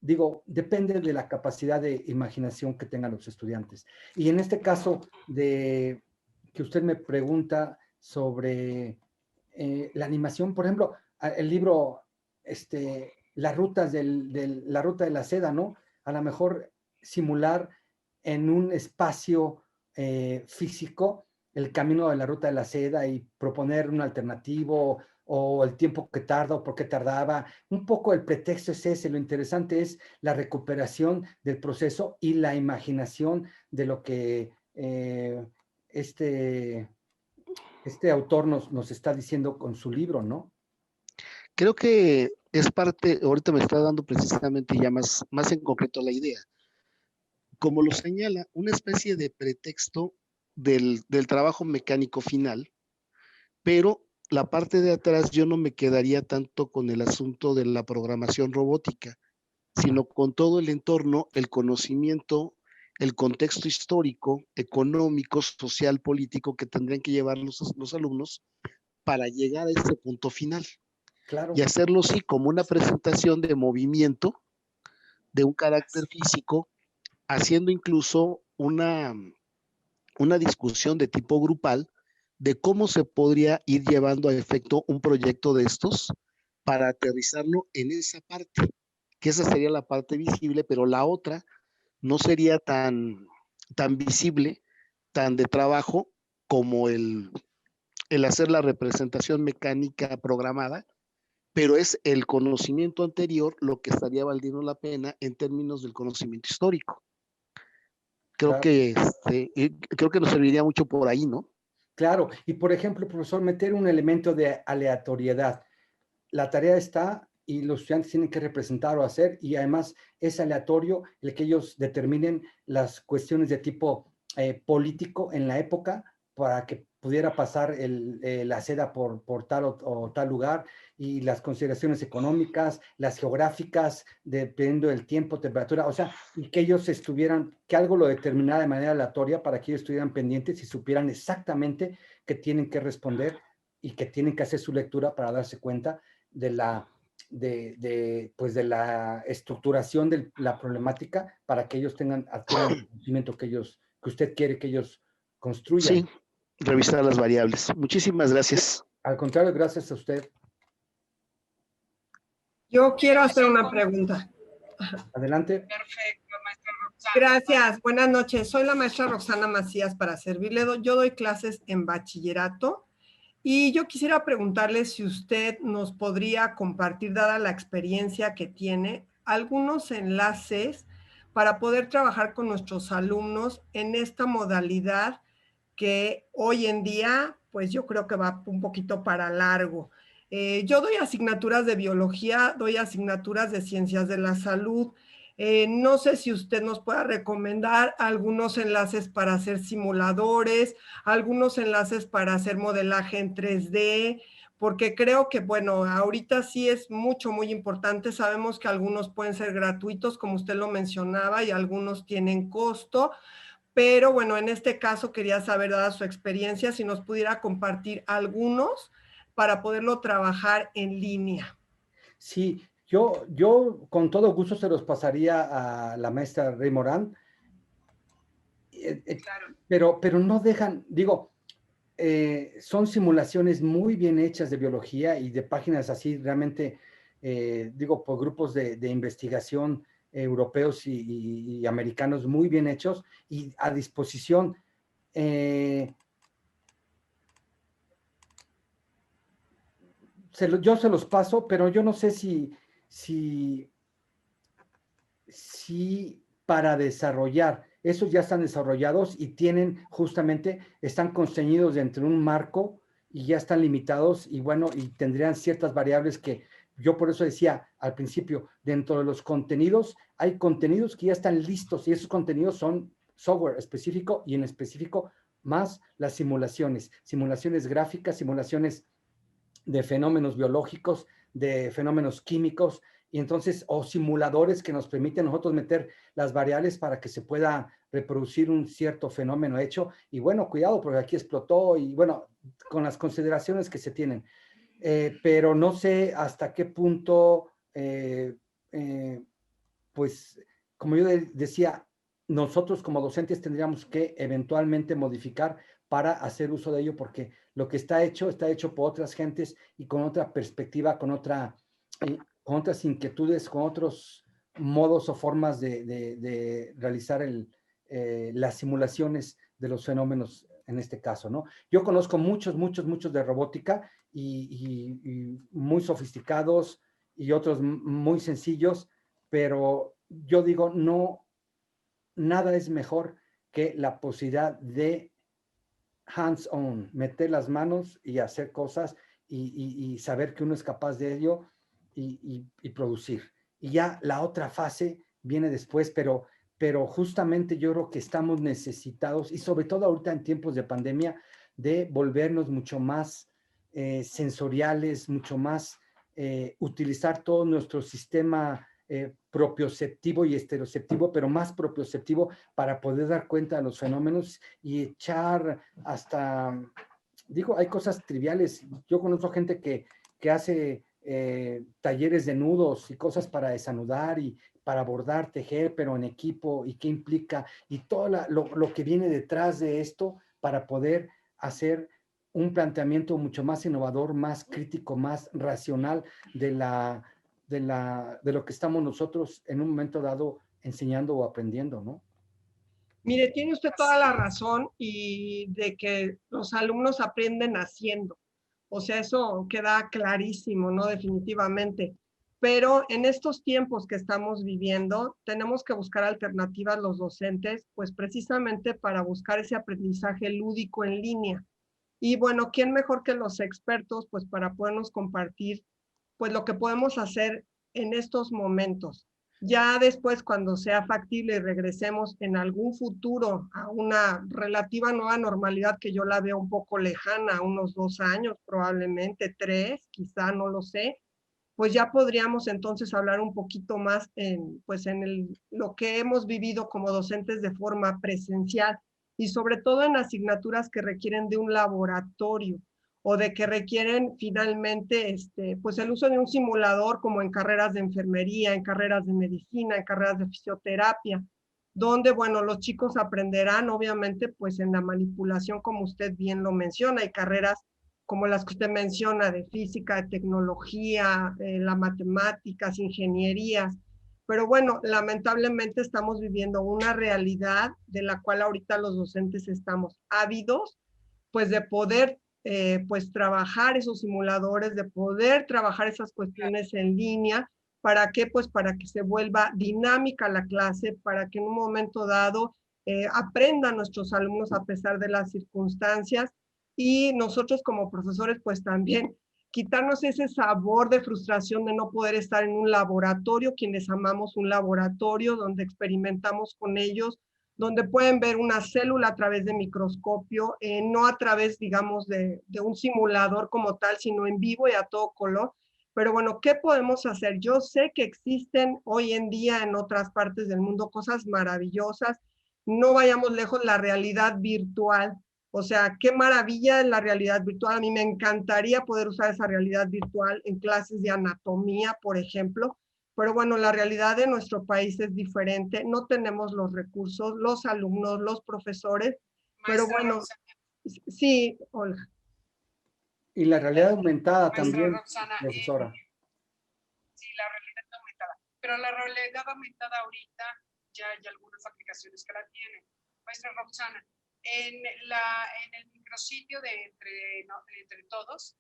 Digo, depende de la capacidad de imaginación que tengan los estudiantes. Y en este caso de que usted me pregunta sobre la animación, por ejemplo, el libro, las rutas la ruta de la seda, ¿no? A lo mejor simular en un espacio físico el camino de la ruta de la seda y proponer un alternativo o el tiempo que tarda o por qué tardaba. Un poco el pretexto es ese, lo interesante es la recuperación del proceso y la imaginación de lo que este autor nos está diciendo con su libro, ¿no? Creo que es parte, ahorita me está dando precisamente ya más en concreto la idea. Como lo señala, una especie de pretexto del trabajo mecánico final, pero la parte de atrás yo no me quedaría tanto con el asunto de la programación robótica, sino con todo el entorno, el conocimiento, el contexto histórico, económico, social, político que tendrían que llevar los alumnos para llegar a ese punto final. Claro. Y hacerlo sí como una presentación de movimiento, de un carácter físico, haciendo incluso una discusión de tipo grupal de cómo se podría ir llevando a efecto un proyecto de estos para aterrizarlo en esa parte, que esa sería la parte visible, pero la otra no sería tan visible, tan de trabajo como el hacer la representación mecánica programada, pero es el conocimiento anterior lo que estaría valiendo la pena en términos del conocimiento histórico. Creo que nos serviría mucho por ahí, ¿no? Claro, y por ejemplo, profesor, meter un elemento de aleatoriedad. La tarea está y los estudiantes tienen que representar o hacer, y además es aleatorio el que ellos determinen las cuestiones de tipo político en la época para que pudiera pasar la seda por tal o tal lugar, y las consideraciones económicas, las geográficas, dependiendo del tiempo, temperatura, o sea, y que ellos que algo lo determinara de manera aleatoria para que ellos estuvieran pendientes y supieran exactamente qué tienen que responder y que tienen que hacer su lectura para darse cuenta de la estructuración de la problemática para que ellos adquieran el conocimiento que usted quiere que ellos construyan. Sí, revisar las variables. Muchísimas gracias. Al contrario, gracias a usted. Yo quiero hacer una pregunta. Adelante. Perfecto, maestra Roxana. Gracias, buenas noches. Soy la maestra Roxana Macías para servirle. Yo doy clases en bachillerato y yo quisiera preguntarle si usted nos podría compartir, dada la experiencia que tiene, algunos enlaces para poder trabajar con nuestros alumnos en esta modalidad que hoy en día, pues yo creo que va un poquito para largo. Yo doy asignaturas de biología, doy asignaturas de ciencias de la salud. No sé si usted nos pueda recomendar algunos enlaces para hacer simuladores, algunos enlaces para hacer modelaje en 3D, porque creo que, bueno, ahorita sí es muy importante. Sabemos que algunos pueden ser gratuitos, como usted lo mencionaba, y algunos tienen costo. Pero bueno, en este caso quería saber, dada su experiencia, si nos pudiera compartir algunos para poderlo trabajar en línea. Sí, yo con todo gusto se los pasaría a la maestra Rey Morán, claro. pero no dejan, digo, son simulaciones muy bien hechas de biología y de páginas así realmente, digo, por grupos de investigación europeos y americanos muy bien hechos y a disposición. Yo se los paso, pero yo no sé si para desarrollar, esos ya están desarrollados y están constreñidos dentro de un marco y ya están limitados y bueno, y tendrían ciertas variables que yo por eso decía al principio, dentro de los contenidos, hay contenidos que ya están listos y esos contenidos son software específico y en específico más las simulaciones gráficas, simulaciones de fenómenos biológicos, de fenómenos químicos, y entonces, o simuladores que nos permiten nosotros meter las variables para que se pueda reproducir un cierto fenómeno hecho. Y bueno, cuidado, porque aquí explotó, y bueno, con las consideraciones que se tienen. Pero no sé hasta qué punto, pues, como yo decía, nosotros como docentes tendríamos que eventualmente modificar para hacer uso de ello, porque lo que está hecho por otras gentes y con otra perspectiva, con otras inquietudes, con otros modos o formas de realizar las simulaciones de los fenómenos en este caso, ¿no? Yo conozco muchos de robótica y muy sofisticados y otros muy sencillos, pero yo digo, no, nada es mejor que la posibilidad de hands-on, meter las manos y hacer cosas y saber que uno es capaz de ello y producir. Y ya la otra fase viene después, pero justamente yo creo que estamos necesitados, y sobre todo ahorita en tiempos de pandemia, de volvernos mucho más sensoriales, mucho más utilizar todo nuestro sistema propioceptivo y estereoceptivo, pero más propioceptivo para poder dar cuenta de los fenómenos y echar hasta, digo, hay cosas triviales. Yo conozco gente que hace talleres de nudos y cosas para desanudar y para bordar, tejer, pero en equipo, y qué implica, y todo lo que viene detrás de esto para poder hacer un planteamiento mucho más innovador, más crítico, más racional de lo que estamos nosotros en un momento dado enseñando o aprendiendo, ¿no? Mire, tiene usted toda la razón, y de que los alumnos aprenden haciendo. O sea, eso queda clarísimo, ¿no? Definitivamente. Pero en estos tiempos que estamos viviendo, tenemos que buscar alternativas los docentes, pues precisamente para buscar ese aprendizaje lúdico en línea. Y bueno, ¿quién mejor que los expertos, pues para podernos compartir, pues lo que podemos hacer en estos momentos? Ya después, cuando sea factible y regresemos en algún futuro a una relativa nueva normalidad, que yo la veo un poco lejana, unos 2 años, probablemente 3, quizá, no lo sé, pues ya podríamos entonces hablar un poquito más pues lo que hemos vivido como docentes de forma presencial, y sobre todo en asignaturas que requieren de un laboratorio, o de que requieren finalmente pues el uso de un simulador, como en carreras de enfermería, en carreras de medicina, en carreras de fisioterapia, donde, bueno, los chicos aprenderán obviamente pues en la manipulación, como usted bien lo menciona. Hay carreras como las que usted menciona, de física, de tecnología, las matemáticas, ingenierías. Pero bueno, lamentablemente estamos viviendo una realidad de la cual ahorita los docentes estamos ávidos, pues de poder pues trabajar esos simuladores, de poder trabajar esas cuestiones en línea. ¿Para qué? Pues para que se vuelva dinámica la clase, para que en un momento dado aprendan nuestros alumnos a pesar de las circunstancias, y nosotros como profesores pues también quitarnos ese sabor de frustración de no poder estar en un laboratorio, quienes amamos un laboratorio donde experimentamos con ellos, donde pueden ver una célula a través de microscopio, no a través, digamos, de un simulador como tal, sino en vivo y a todo color. Pero bueno, ¿qué podemos hacer? Yo sé que existen hoy en día en otras partes del mundo cosas maravillosas. No vayamos lejos, la realidad virtual. O sea, qué maravilla es la realidad virtual. A mí me encantaría poder usar esa realidad virtual en clases de anatomía, por ejemplo. Pero bueno, la realidad de nuestro país es diferente. No tenemos los recursos, los alumnos, los profesores. Pero bueno, sí, Olga. Y la realidad aumentada Maestra también, Roxana, profesora. sí, la realidad aumentada. Pero la realidad aumentada ahorita ya hay algunas aplicaciones que la tienen. Maestra Roxana, en el micrositio de entre todos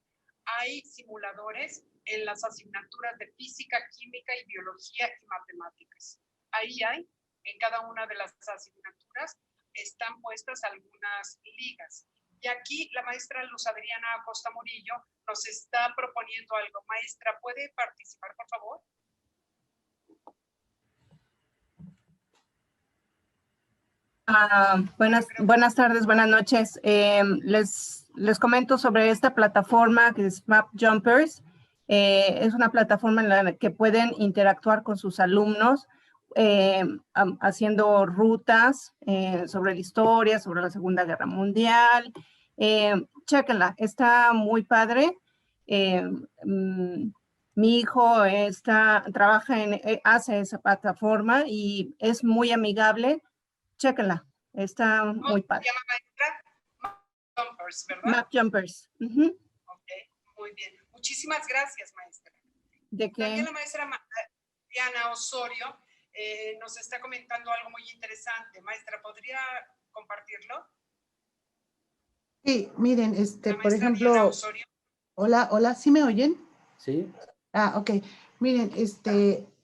hay simuladores en las asignaturas de física, química y biología y matemáticas. Ahí hay, en cada una de las asignaturas están puestas algunas ligas. Y aquí la maestra Luz Adriana Acosta Murillo nos está proponiendo algo. Maestra, ¿puede participar, por favor? Buenas tardes, buenas noches. Les comento sobre esta plataforma que es Map Jumpers. Es una plataforma en la que pueden interactuar con sus alumnos haciendo rutas sobre la historia, sobre la Segunda Guerra Mundial. Chéquenla, está muy padre. Mi hijo hace esa plataforma y es muy amigable. Chéquenla, está muy padre. ¿Se llama, maestra? Map Jumpers, ¿verdad? Map Jumpers. Ok, muy bien. Muchísimas gracias, maestra. ¿De qué? También la maestra Diana Osorio nos está comentando algo muy interesante. Maestra, ¿podría compartirlo? Sí, miren, por ejemplo, hola, ¿sí me oyen? Sí. Ok. Miren,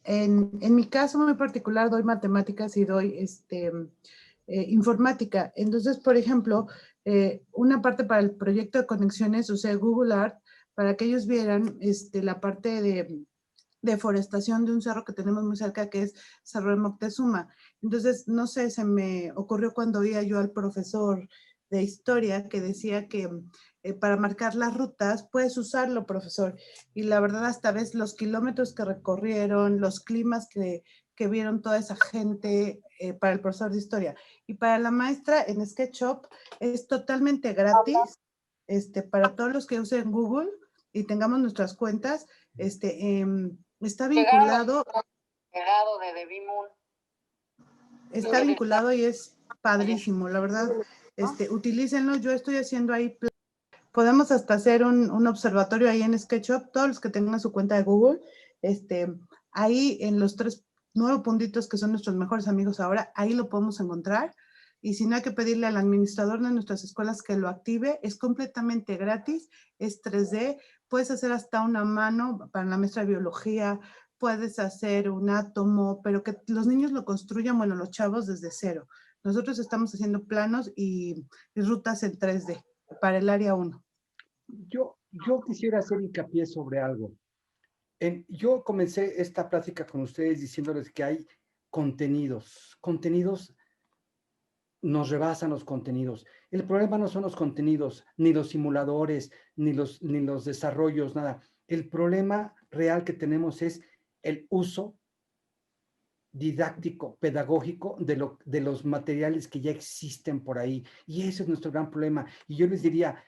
en mi caso muy particular doy matemáticas y doy informática. Entonces, por ejemplo, una parte para el proyecto de conexiones, o sea, Google Earth, para que ellos vieran la parte de deforestación de un cerro que tenemos muy cerca, que es Cerro de Moctezuma. Entonces, no sé, se me ocurrió cuando oía yo al profesor de historia que decía que para marcar las rutas puedes usarlo, profesor. Y la verdad, hasta ves los kilómetros que recorrieron, los climas que vieron toda esa gente para el profesor de historia. Y para la maestra en SketchUp es totalmente gratis para todos los que usen Google y tengamos nuestras cuentas. Está vinculado. De Devimun. Está vinculado y es padrísimo, la verdad. Utilícenlo. Yo estoy haciendo ahí. Podemos hasta hacer un observatorio ahí en SketchUp. Todos los que tengan su cuenta de Google, ahí en los 9 puntitos que son nuestros mejores amigos ahora, ahí lo podemos encontrar. Y si no, hay que pedirle al administrador de nuestras escuelas que lo active. Es completamente gratis, es 3D. Puedes hacer hasta una mano para la maestra de biología, puedes hacer un átomo, pero que los niños lo construyan, bueno, los chavos desde cero. Nosotros estamos haciendo planos y rutas en 3D para el área 1. Yo quisiera hacer hincapié sobre algo. Yo comencé esta plática con ustedes diciéndoles que hay contenidos nos rebasan los contenidos. El problema no son los contenidos, ni los simuladores, ni los desarrollos, nada. El problema real que tenemos es el uso didáctico, pedagógico de los materiales que ya existen por ahí. Y ese es nuestro gran problema. Y yo les diría,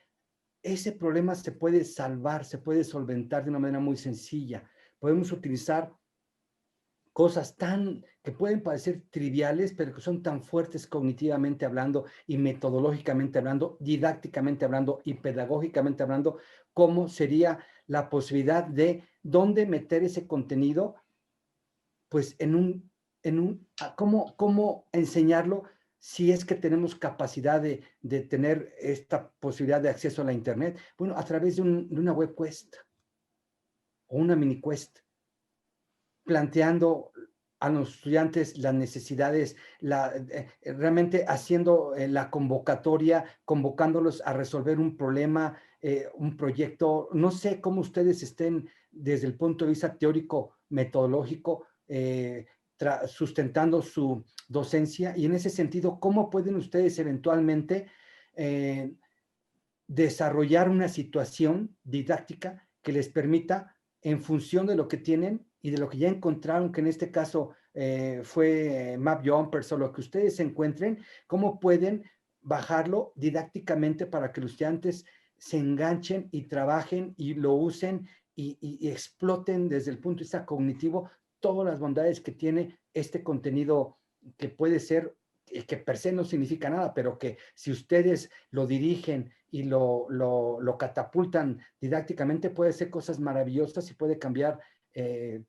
ese problema se puede salvar, se puede solventar de una manera muy sencilla. Podemos utilizar cosas que pueden parecer triviales, pero que son tan fuertes cognitivamente hablando y metodológicamente hablando, didácticamente hablando y pedagógicamente hablando, como sería la posibilidad de dónde meter ese contenido, pues cómo enseñarlo si es que tenemos capacidad de tener esta posibilidad de acceso a la internet. Bueno, a través de una web quest o una mini quest, planteando a los estudiantes las necesidades, realmente haciendo la convocatoria, convocándolos a resolver un problema, un proyecto. No sé cómo ustedes estén desde el punto de vista teórico, metodológico, sustentando su docencia, y en ese sentido, ¿cómo pueden ustedes eventualmente desarrollar una situación didáctica que les permita, en función de lo que tienen y de lo que ya encontraron, que en este caso fue Map Jumpers o lo que ustedes encuentren, cómo pueden bajarlo didácticamente para que los estudiantes se enganchen y trabajen y lo usen y exploten desde el punto de vista cognitivo todas las bondades que tiene este contenido, que puede ser, que per se no significa nada, pero que si ustedes lo dirigen y lo catapultan didácticamente, puede hacer cosas maravillosas y puede cambiar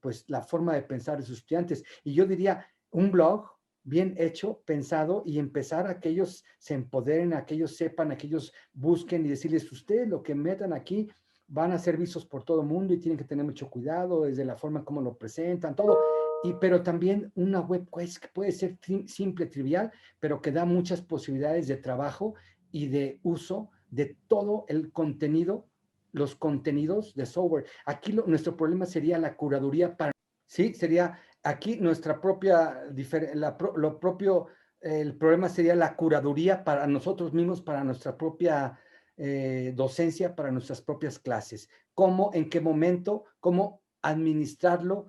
pues la forma de pensar de sus estudiantes. Y yo diría, un blog bien hecho, pensado, y empezar a que ellos se empoderen, a que ellos sepan, a que ellos busquen y decirles, ustedes lo que metan aquí van a ser vistos por todo el mundo y tienen que tener mucho cuidado desde la forma en cómo lo presentan, todo. Pero también una web quest que puede ser simple, trivial, pero que da muchas posibilidades de trabajo y de uso de todo el contenido, los contenidos de software. Aquí nuestro problema sería la curaduría, ¿sí? Sería aquí nuestra propia, lo propio el problema sería la curaduría para nosotros mismos, para nuestra propia docencia, para nuestras propias clases. ¿Cómo, en qué momento, cómo administrarlo,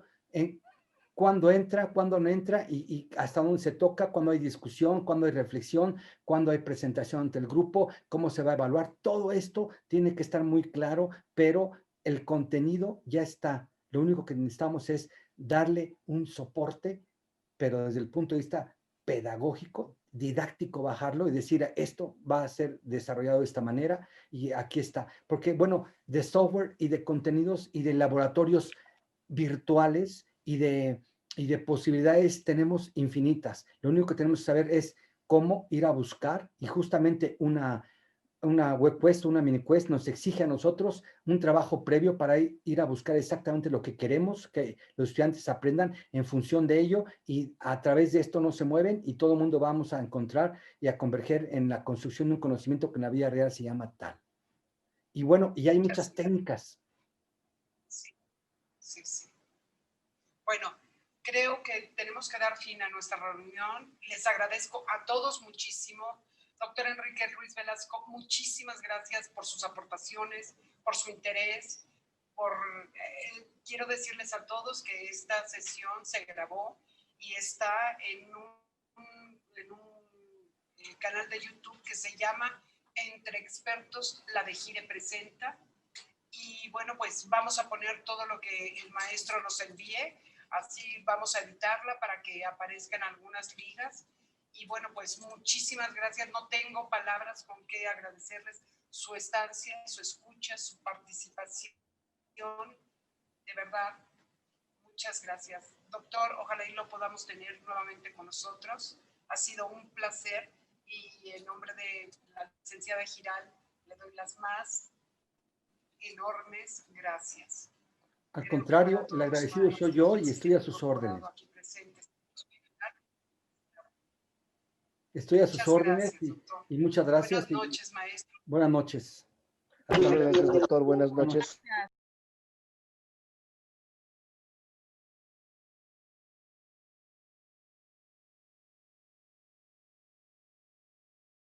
cuándo entra, cuándo no entra y hasta dónde se toca, cuándo hay discusión, cuándo hay reflexión, cuándo hay presentación ante el grupo, cómo se va a evaluar? Todo esto tiene que estar muy claro, pero el contenido ya está. Lo único que necesitamos es darle un soporte, pero desde el punto de vista pedagógico, didáctico, bajarlo y decir, esto va a ser desarrollado de esta manera y aquí está. Porque, bueno, de software y de contenidos y de laboratorios virtuales y de posibilidades tenemos infinitas. Lo único que tenemos que saber es cómo ir a buscar, y justamente una web quest, una mini quest nos exige a nosotros un trabajo previo para ir a buscar exactamente lo que queremos que los estudiantes aprendan en función de ello, y a través de esto no se mueven y todo el mundo vamos a encontrar y a converger en la construcción de un conocimiento que en la vida real se llama tal. Y bueno, y hay muchas técnicas. Sí, sí, sí. Bueno, creo que tenemos que dar fin a nuestra reunión. Les agradezco a todos muchísimo. Doctor Enrique Ruiz Velasco, muchísimas gracias por sus aportaciones, por su interés. Quiero decirles a todos que esta sesión se grabó y está en un canal de YouTube que se llama Entre Expertos, la de Gire presenta. Y bueno, pues vamos a poner todo lo que el maestro nos envíe, así vamos a editarla para que aparezcan algunas ligas. Y bueno, pues muchísimas gracias. No tengo palabras con qué agradecerles su estancia, su escucha, su participación. De verdad, muchas gracias. Doctor, ojalá y lo podamos tener nuevamente con nosotros. Ha sido un placer y en nombre de la licenciada Giral le doy las más enormes gracias. Al contrario, el agradecido soy yo y estoy a sus órdenes. Estoy a sus órdenes y muchas gracias. Buenas noches, maestro. Buenas noches. Muchas gracias, doctor. Buenas noches.